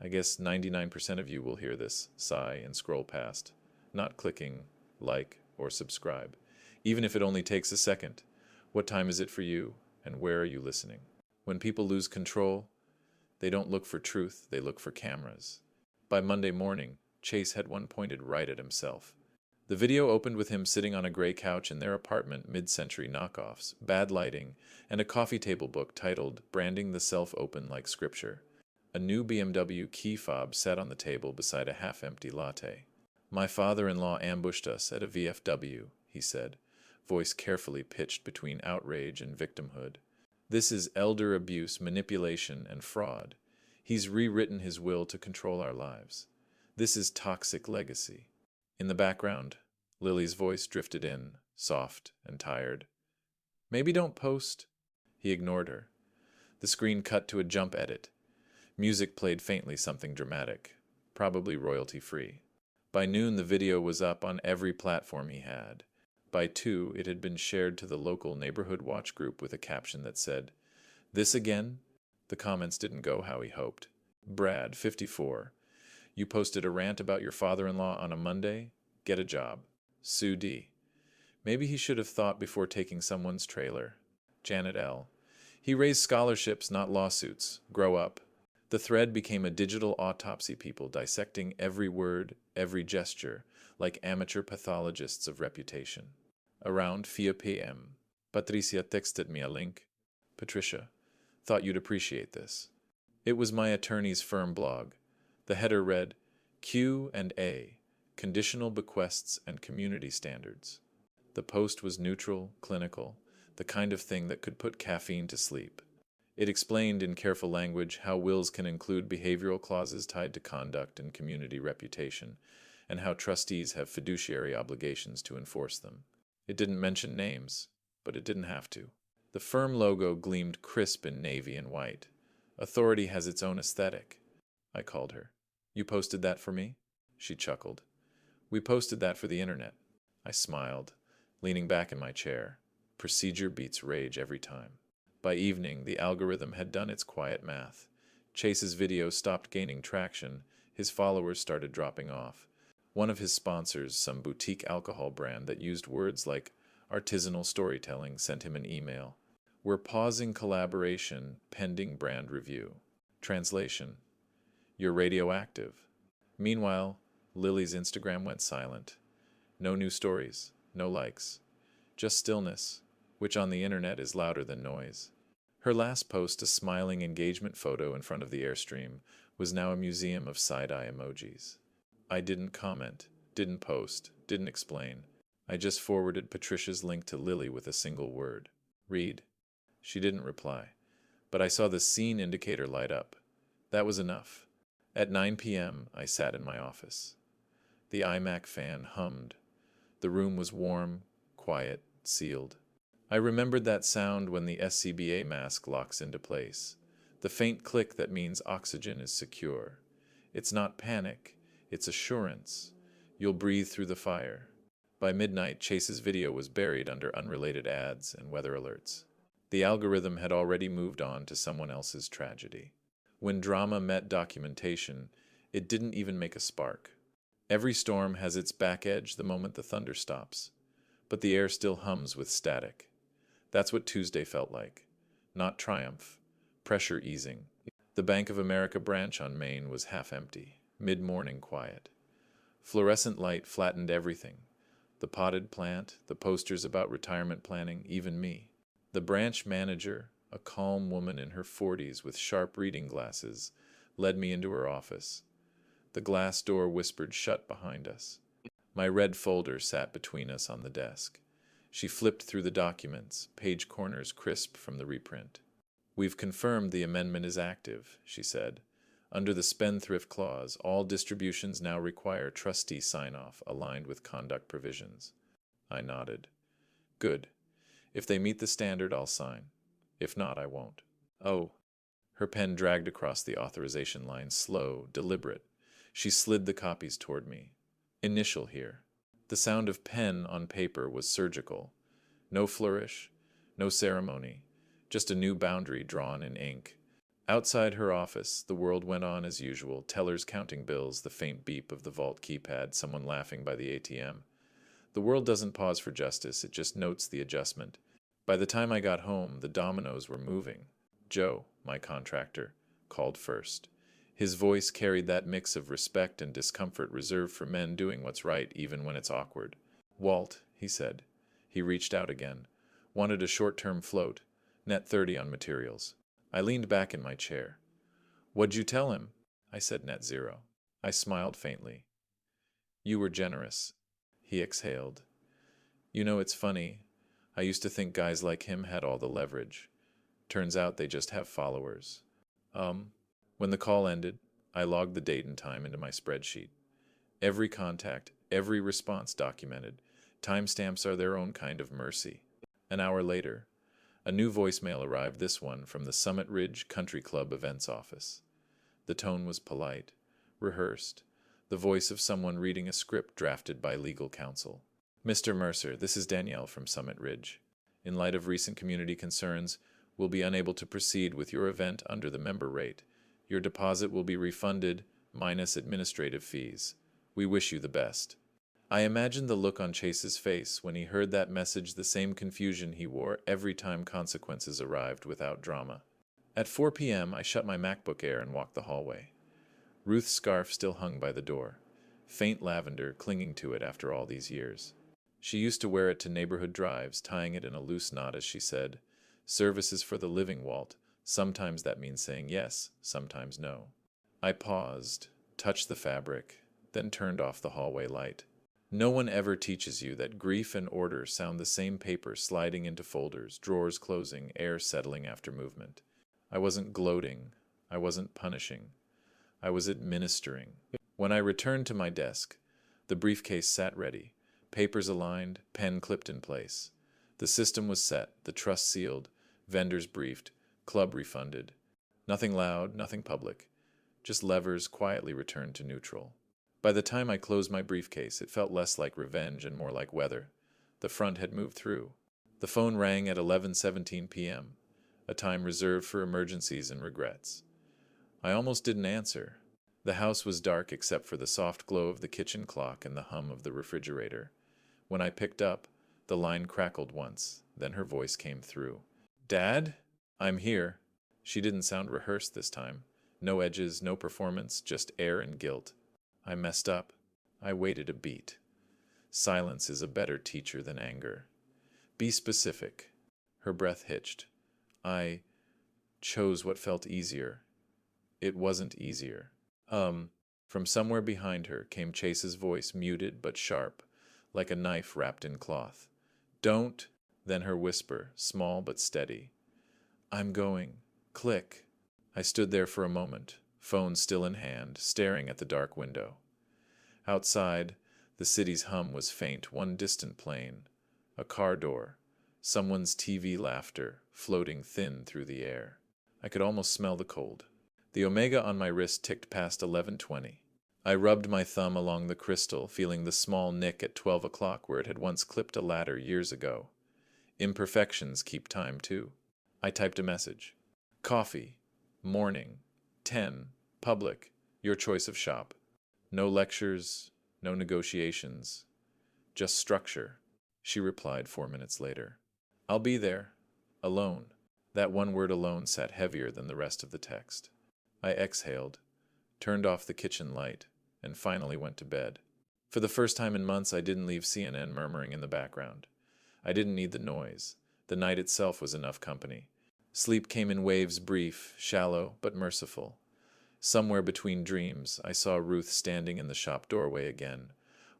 I guess 99% of you will hear this, sigh, and scroll past, not clicking like or subscribe, even if it only takes a second. What time is it for you, and where are you listening? When people lose control, they don't look for truth, they look for cameras. By Monday morning, Chase had one pointed right at himself. The video opened with him sitting on a gray couch in their apartment, mid-century knockoffs, bad lighting, and a coffee table book titled "Branding the Self Open Like Scripture." A new BMW key fob sat on the table beside a half-empty latte. "My father-in-law ambushed us at a VFW," he said, voice carefully pitched between outrage and victimhood. "This is elder abuse, manipulation, and fraud. He's rewritten his will to control our lives. This is toxic legacy." In the background, Lily's voice drifted in, soft and tired. "Maybe don't post." He ignored her. The screen cut to a jump edit. Music played faintly, something dramatic, probably royalty-free. By noon, the video was up on every platform he had. By 2, it had been shared to the local neighborhood watch group with a caption that said, "This again?" The comments didn't go how he hoped. "Brad, 54. You posted a rant about your father-in-law on a Monday? Get a job. Sue D. Maybe he should have thought before taking someone's trailer. Janet L. He raised scholarships, not lawsuits. Grow up." The thread became a digital autopsy, people dissecting every word, every gesture, like amateur pathologists of reputation. Around 4 p.m., Patricia texted me a link. "Patricia, thought you'd appreciate this." It was my attorney's firm blog. The header read, Q&A, Conditional Bequests and Community Standards. The post was neutral, clinical. the kind of thing that could put caffeine to sleep. It explained in careful language how wills can include behavioral clauses tied to conduct and community reputation, and how trustees have fiduciary obligations to enforce them. It didn't mention names, but it didn't have to. The firm logo gleamed crisp in navy and white. Authority has its own aesthetic. I called her. You posted that for me? She chuckled. We posted that for the internet. I smiled, leaning back in my chair. Procedure beats rage every time. By evening, the algorithm had done its quiet math. Chase's videos stopped gaining traction. His followers started dropping off. One of his sponsors, some boutique alcohol brand that used words like artisanal storytelling, sent him an email. We're pausing collaboration pending brand review. Translation: You're radioactive. Meanwhile, Lily's Instagram went silent. No new stories, no likes. Just stillness, which on the internet is louder than noise. Her last post, a smiling engagement photo in front of the Airstream, was now a museum of side-eye emojis. I didn't comment, didn't post, didn't explain. I just forwarded Patricia's link to Lily with a single word. Read. She didn't reply, but I saw the scene indicator light up. That was enough. At 9 p.m., I sat in my office. The iMac fan hummed. The room was warm, quiet, sealed. I remembered that sound when the SCBA mask locks into place. The faint click that means oxygen is secure. It's not panic, it's assurance. You'll breathe through the fire. By midnight, Chase's video was buried under unrelated ads and weather alerts. The algorithm had already moved on to someone else's tragedy. When drama met documentation, it didn't even make a spark. Every storm has its back edge the moment the thunder stops, but the air still hums with static. That's what Tuesday felt like. Not triumph, pressure easing. The Bank of America branch on Main was half empty, mid-morning quiet. Fluorescent light flattened everything. The potted plant, the posters about retirement planning, even me. The branch manager, a calm woman in her 40s with sharp reading glasses, led me into her office. The glass door whispered shut behind us. My red folder sat between us on the desk. She flipped through the documents, page corners crisp from the reprint. We've confirmed the amendment is active, she said. Under the spendthrift clause, all distributions now require trustee sign-off aligned with conduct provisions. I nodded. Good. If they meet the standard, I'll sign. If not, I won't. Oh. Her pen dragged across the authorization line, slow, deliberate. She slid the copies toward me. Initial here. The sound of pen on paper was surgical. No flourish, no ceremony, just a new boundary drawn in ink. Outside her office, the world went on as usual, tellers counting bills, the faint beep of the vault keypad, someone laughing by the ATM. The world doesn't pause for justice, it just notes the adjustment. By the time I got home, the dominoes were moving. Joe, my contractor, called first. His voice carried that mix of respect and discomfort reserved for men doing what's right even when it's awkward. Walt, he said. He reached out again. Wanted a short-term float. Net 30 on materials. I leaned back in my chair. What'd you tell him? I said net 0. I smiled faintly. You were generous. He exhaled. You know, it's funny. I used to think guys like him had all the leverage. Turns out they just have followers. When the call ended, I logged the date and time into my spreadsheet. Every contact, every response documented. Timestamps are their own kind of mercy. An hour later, a new voicemail arrived, this one from the Summit Ridge Country Club events office. The tone was polite, rehearsed, the voice of someone reading a script drafted by legal counsel. Mr. Mercer, this is Danielle from Summit Ridge. In light of recent community concerns, we'll be unable to proceed with your event under the member rate. Your deposit will be refunded, minus administrative fees. We wish you the best. I imagined the look on Chase's face when he heard that message, the same confusion he wore every time consequences arrived without drama. At 4 p.m., I shut my MacBook Air and walked the hallway. Ruth's scarf still hung by the door, faint lavender clinging to it after all these years. She used to wear it to neighborhood drives, tying it in a loose knot as she said, "Service is for the living, Walt. Sometimes that means saying yes, sometimes no." I paused, touched the fabric, then turned off the hallway light. No one ever teaches you that grief and order sound the same: paper sliding into folders, drawers closing, air settling after movement. I wasn't gloating. I wasn't punishing. I was administering. When I returned to my desk, the briefcase sat ready, papers aligned, pen clipped in place. The system was set, the trust sealed, vendors briefed, club refunded. Nothing loud, nothing public, just levers quietly returned to neutral. By the time I closed my briefcase, it felt less like revenge and more like weather. The front had moved through. The phone rang at 11:17 p.m., a time reserved for emergencies and regrets. I almost didn't answer. The house was dark except for the soft glow of the kitchen clock and the hum of the refrigerator. When I picked up, the line crackled once, then her voice came through. "Dad? I'm here." She didn't sound rehearsed this time. No edges, no performance, just air and guilt. I messed up. I waited a beat. Silence is a better teacher than anger. "Be specific." Her breath hitched. I chose what felt easier. It wasn't easier. From somewhere behind her came Chase's voice, muted but sharp, like a knife wrapped in cloth. "Don't," then her whisper, small but steady. "I'm going." Click. I stood there for a moment, phone still in hand, staring at the dark window. Outside, the city's hum was faint, one distant plane, a car door, someone's TV laughter floating thin through the air. I could almost smell the cold. The omega on my wrist ticked past 11:20. I rubbed my thumb along the crystal, feeling the small nick at 12 o'clock where it had once clipped a ladder years ago. Imperfections keep time, too. I typed a message. "Coffee. Morning. 10. Public. Your choice of shop. No lectures, no negotiations. Just structure." She replied 4 minutes later. "I'll be there. Alone." That one word alone sat heavier than the rest of the text. I exhaled, turned off the kitchen light, and finally went to bed. For the first time in months, I didn't leave CNN murmuring in the background. I didn't need the noise. The night itself was enough company. Sleep came in waves, brief, shallow, but merciful. Somewhere between dreams, I saw Ruth standing in the shop doorway again,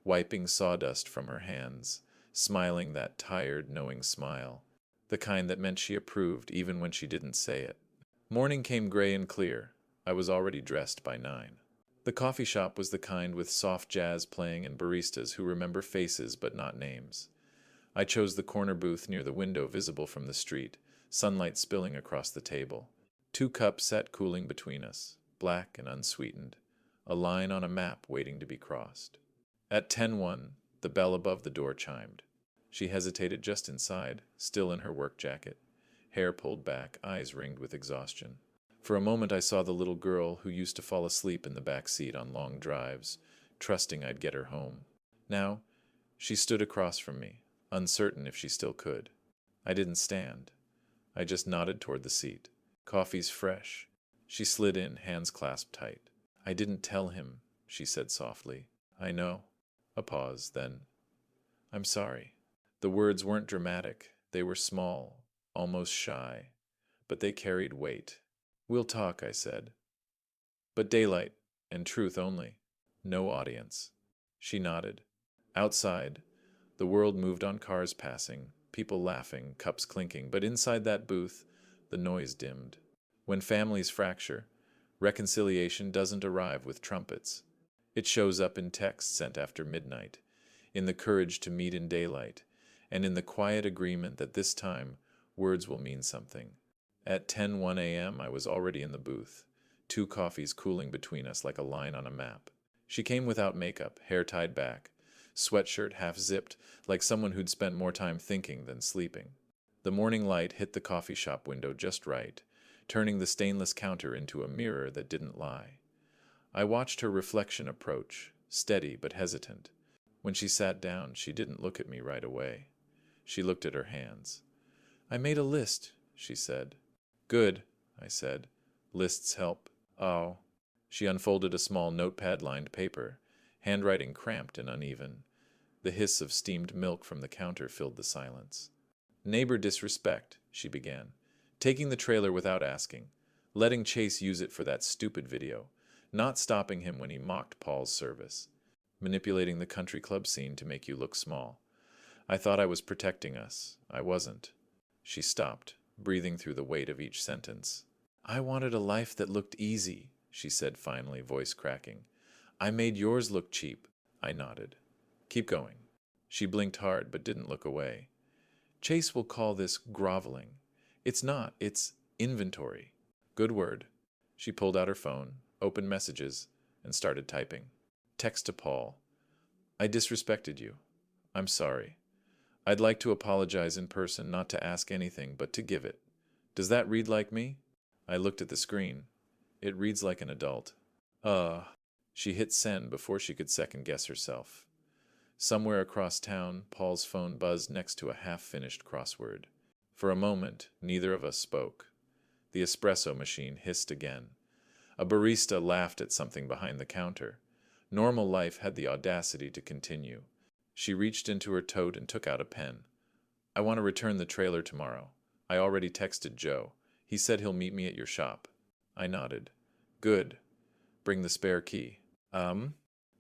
wiping sawdust from her hands, smiling that tired, knowing smile, the kind that meant she approved even when she didn't say it. Morning came gray and clear. I was already dressed by 9. The coffee shop was the kind with soft jazz playing and baristas who remember faces but not names. I chose the corner booth near the window visible from the street, sunlight spilling across the table. 2 cups sat cooling between us, black and unsweetened, a line on a map waiting to be crossed. At 10:01, the bell above the door chimed. She hesitated just inside, still in her work jacket, hair pulled back, eyes ringed with exhaustion. For a moment I saw the little girl who used to fall asleep in the back seat on long drives, trusting I'd get her home. Now, she stood across from me, uncertain if she still could. I didn't stand. I just nodded toward the seat. "Coffee's fresh." She slid in, hands clasped tight. "I didn't tell him," she said softly. "I know." A pause, then, "I'm sorry." The words weren't dramatic. They were small, almost shy, but they carried weight. "We'll talk," I said. "But daylight and truth only. No audience." She nodded. Outside, the world moved on, cars passing, people laughing, cups clinking, but inside that booth, the noise dimmed. When families fracture, reconciliation doesn't arrive with trumpets. It shows up in texts sent after midnight, in the courage to meet in daylight, and in the quiet agreement that this time words will mean something. At 10:01 a.m., I was already in the booth, 2 coffees cooling between us like a line on a map. She came without makeup, hair tied back, sweatshirt half zipped, like someone who'd spent more time thinking than sleeping. The morning light hit the coffee shop window just right, turning the stainless counter into a mirror that didn't lie. I watched her reflection approach, steady but hesitant. When she sat down, she didn't look at me right away. She looked at her hands. "I made a list," she said. "Good," I said. "Lists help." "Oh." She unfolded a small notepad-lined paper, handwriting cramped and uneven. The hiss of steamed milk from the counter filled the silence. "Neighbor disrespect," she began. "Taking the trailer without asking. Letting Chase use it for that stupid video. Not stopping him when he mocked Paul's service. manipulating the country club scene to make you look small. I thought I was protecting us. I wasn't. She stopped, breathing through the weight of each sentence. I wanted a life that looked easy, she said finally, voice cracking. I made yours look cheap. I nodded. Keep going. She blinked hard but didn't look away. Chase will call this groveling. It's not, it's inventory. Good word. She pulled out her phone, opened messages, and started typing. Text to Paul. I disrespected you. I'm sorry. I'd like to apologize in person, not to ask anything, but to give it. Does that read like me? I looked at the screen. It reads like an adult. She hit send before she could second-guess herself. Somewhere across town, Paul's phone buzzed next to a half-finished crossword. For a moment, neither of us spoke. The espresso machine hissed again. A barista laughed at something behind the counter. Normal life had the audacity to continue. She reached into her tote and took out a pen. I want to return the trailer tomorrow. I already texted Joe. He said he'll meet me at your shop. I nodded. Good. Bring the spare key.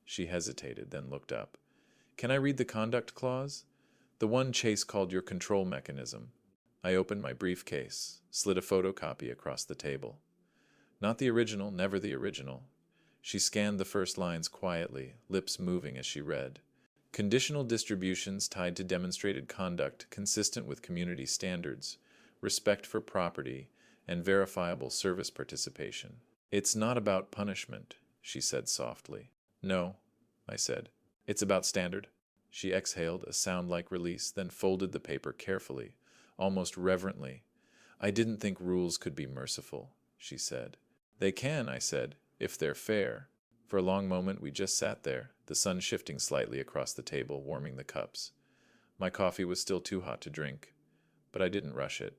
She hesitated, then looked up. Can I read the conduct clause? The one Chase called your control mechanism. I opened my briefcase, slid a photocopy across the table. Not the original, never the original. She scanned the first lines quietly, lips moving as she read. Conditional distributions tied to demonstrated conduct consistent with community standards, respect for property, and verifiable service participation. It's not about punishment, she said softly. No, I said. It's about standard. She exhaled, a sound like release, then folded the paper carefully, almost reverently. I didn't think rules could be merciful, she said. They can, I said, if they're fair. For a long moment we just sat there, the sun shifting slightly across the table, warming the cups. My coffee was still too hot to drink, but I didn't rush it.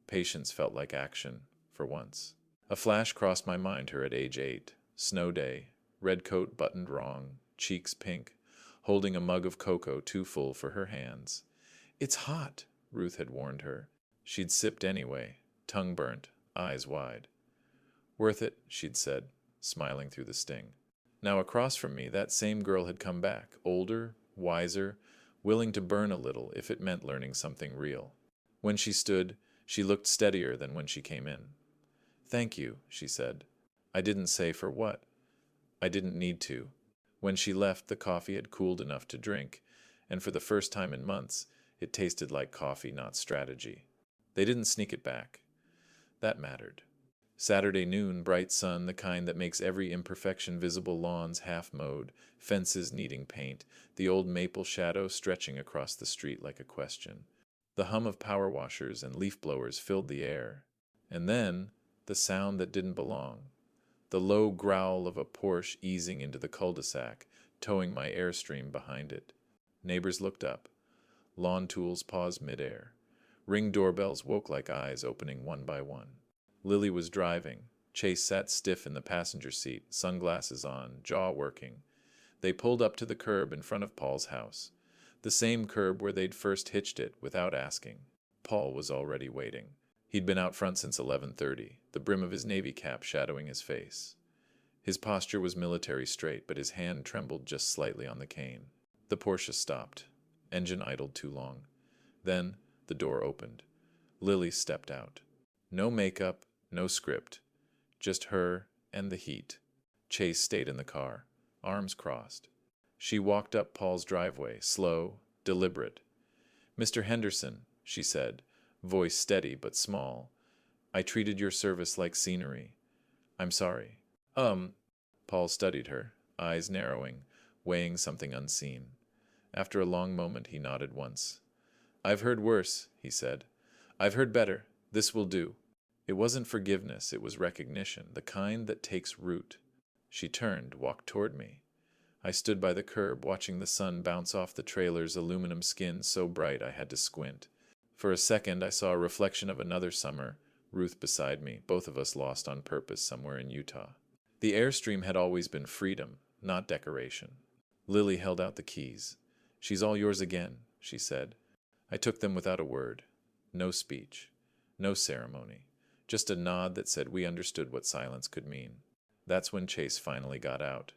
Patience felt like action, for once. A flash crossed my mind, her at age 8. Snow day, red coat buttoned wrong, cheeks pink, holding a mug of cocoa too full for her hands. It's hot, Ruth had warned her. She'd sipped anyway, tongue burnt, eyes wide. Worth it, she'd said, smiling through the sting. Now across from me, that same girl had come back, older, wiser, willing to burn a little if it meant learning something real. When she stood, she looked steadier than when she came in. Thank you, she said. I didn't say for what. I didn't need to. When she left, the coffee had cooled enough to drink, and for the first time in months, it tasted like coffee, not strategy. They didn't sneak it back. That mattered. Saturday noon, bright sun, the kind that makes every imperfection visible, lawns half-mowed, fences needing paint, the old maple shadow stretching across the street like a question. The hum of power washers and leaf blowers filled the air. And then, the sound that didn't belong. The low growl of a Porsche easing into the cul-de-sac, towing my Airstream behind it. Neighbors looked up. Lawn tools paused midair. Ring doorbells woke like eyes opening one by one. Lily was driving. Chase sat stiff in the passenger seat, sunglasses on, jaw working. They pulled up to the curb in front of Paul's house. The same curb where they'd first hitched it without asking. Paul was already waiting. He'd been out front since 11:30, the brim of his navy cap shadowing his face. His posture was military straight, but his hand trembled just slightly on the cane. The Porsche stopped. Engine idled too long. Then the door opened. Lily stepped out. No makeup, no script. Just her and the heat. Chase stayed in the car, arms crossed. She walked up Paul's driveway, slow, deliberate. Mr. Henderson, she said, voice steady but small. I treated your service like scenery. I'm sorry. Paul studied her, eyes narrowing, weighing something unseen. After a long moment, he nodded once. I've heard worse, he said. I've heard better. This will do. It wasn't forgiveness, it was recognition, the kind that takes root. She turned, walked toward me. I stood by the curb, watching the sun bounce off the trailer's aluminum skin so bright I had to squint. For a second, I saw a reflection of another summer, Ruth beside me, both of us lost on purpose somewhere in Utah. The Airstream had always been freedom, not decoration. Lily held out the keys. She's all yours again, she said. I took them without a word. No speech. No ceremony. Just a nod that said we understood what silence could mean. That's when Chase finally got out.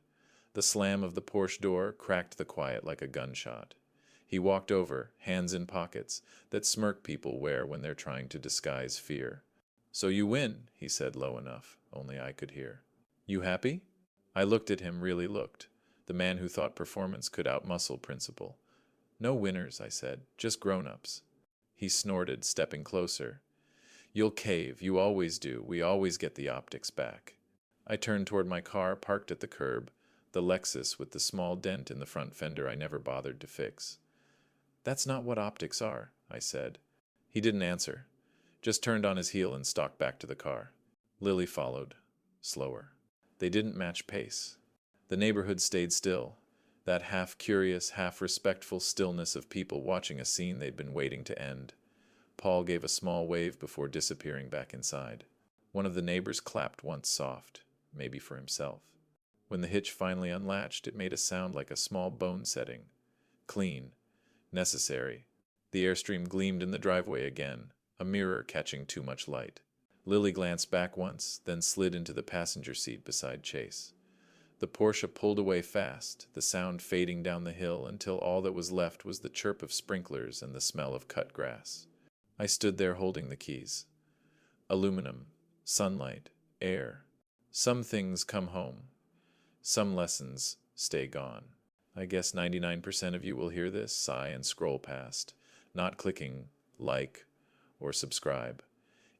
The slam of the Porsche door cracked the quiet like a gunshot. He walked over, hands in pockets, that smirk people wear when they're trying to disguise fear. "So you win," he said low enough, only I could hear. "You happy?" I looked at him, really looked. The man who thought performance could outmuscle principle. "No winners," I said, "just grown-ups." He snorted, stepping closer. "You'll cave, you always do, we always get the optics back." I turned toward my car, parked at the curb, the Lexus with the small dent in the front fender I never bothered to fix. "That's not what optics are," I said. He didn't answer, just turned on his heel and stalked back to the car. Lily followed, slower. They didn't match pace. The neighborhood stayed still, that half-curious, half-respectful stillness of people watching a scene they'd been waiting to end. Paul gave a small wave before disappearing back inside. One of the neighbors clapped once soft, maybe for himself. When the hitch finally unlatched, it made a sound like a small bone setting. Clean. Necessary. The airstream gleamed in the driveway again, a mirror catching too much light. Lily glanced back once, then slid into the passenger seat beside Chase. The Porsche pulled away fast, the sound fading down the hill until all that was left was the chirp of sprinklers and the smell of cut grass. I stood there holding the keys. Aluminum, sunlight, air. Some things come home. Some lessons stay gone. I guess 99% of you will hear this, sigh, and scroll past, not clicking like or subscribe.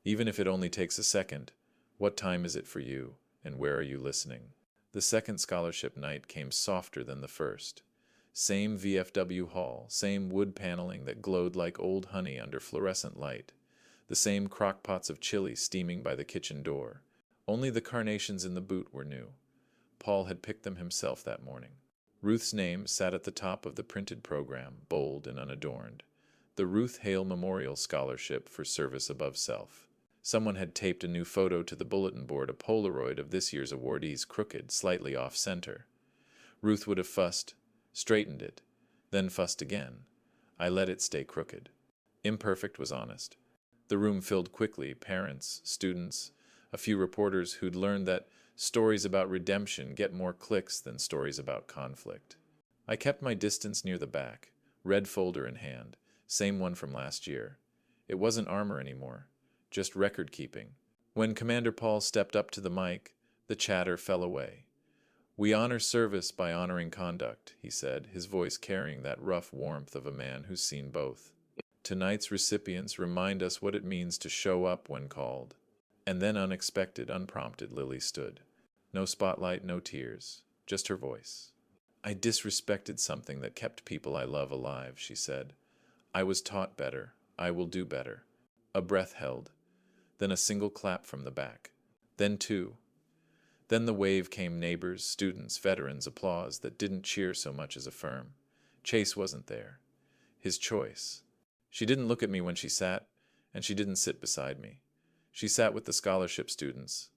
Even if it only takes a second, what time is it for you, and where are you listening? The second scholarship night came softer than the first. Same VFW hall, same wood paneling that glowed like old honey under fluorescent light. The same crock-pots of chili steaming by the kitchen door. Only the carnations in the boot were new. Paul had picked them himself that morning. Ruth's name sat at the top of the printed program, bold and unadorned. The Ruth Hale Memorial Scholarship for Service Above Self. Someone had taped a new photo to the bulletin board, a Polaroid of this year's awardees crooked, slightly off-center. Ruth would have fussed, straightened it, then fussed again. I let it stay crooked. Imperfect was honest. The room filled quickly, parents, students, a few reporters who'd learned that stories about redemption get more clicks than stories about conflict. I kept my distance near the back, red folder in hand, same one from last year. It wasn't armor anymore, just record-keeping. When Commander Paul stepped up to the mic, the chatter fell away. "We honor service by honoring conduct," he said, his voice carrying that rough warmth of a man who's seen both. "Tonight's recipients remind us what it means to show up when called." And then unexpected, unprompted, Lily stood. No spotlight, no tears, just her voice. "I disrespected something that kept people I love alive," she said. "I was taught better. I will do better." A breath held. Then a single clap from the back. Then two. Then the wave came, neighbors, students, veterans, applause that didn't cheer so much as affirm. Chase wasn't there. His choice. She didn't look at me when she sat, and she didn't sit beside me. She sat with the scholarship students,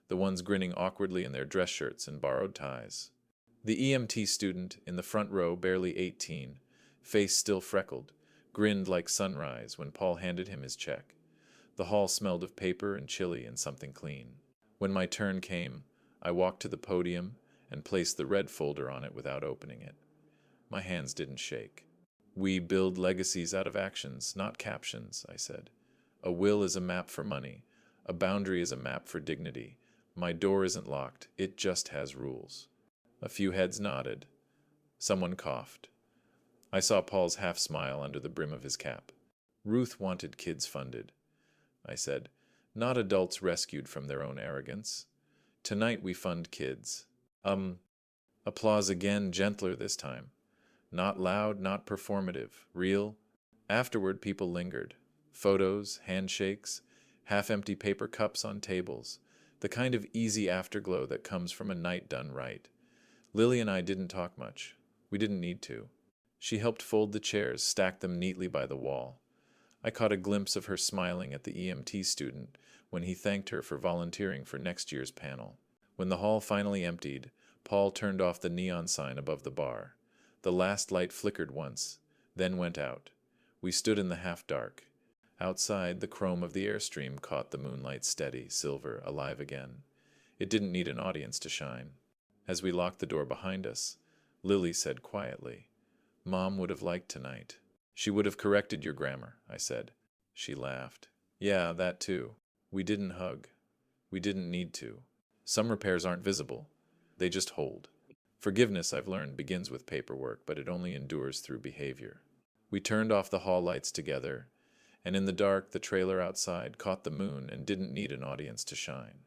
the ones grinning awkwardly in their dress shirts and borrowed ties. The EMT student in the front row, barely 18, face still freckled, grinned like sunrise when Paul handed him his check. The hall smelled of paper and chili and something clean. When my turn came, I walked to the podium and placed the red folder on it without opening it. My hands didn't shake. "We build legacies out of actions, not captions," I said. "A will is a map for money. A boundary is a map for dignity. My door isn't locked. It just has rules." A few heads nodded. Someone coughed. I saw Paul's half-smile under the brim of his cap. "Ruth wanted kids funded," I said. "Not adults rescued from their own arrogance. Tonight we fund kids." Applause again, gentler this time. Not loud, not performative. Real. Afterward, people lingered. Photos, handshakes, half-empty paper cups on tables. The kind of easy afterglow that comes from a night done right. Lily and I didn't talk much. We didn't need to. She helped fold the chairs, stack them neatly by the wall. I caught a glimpse of her smiling at the EMT student when he thanked her for volunteering for next year's panel. When the hall finally emptied, Paul turned off the neon sign above the bar. The last light flickered once, then went out. We stood in the half-dark. Outside, the chrome of the airstream caught the moonlight steady, silver, alive again. It didn't need an audience to shine. As we locked the door behind us, Lily said quietly, "Mom would have liked tonight." "She would have corrected your grammar," I said. She laughed. "Yeah, that too. We didn't hug. We didn't need to. Some repairs aren't visible. They just hold. Forgiveness, I've learned, begins with paperwork, but it only endures through behavior." We turned off the hall lights together, and in the dark, the trailer outside caught the moon and didn't need an audience to shine.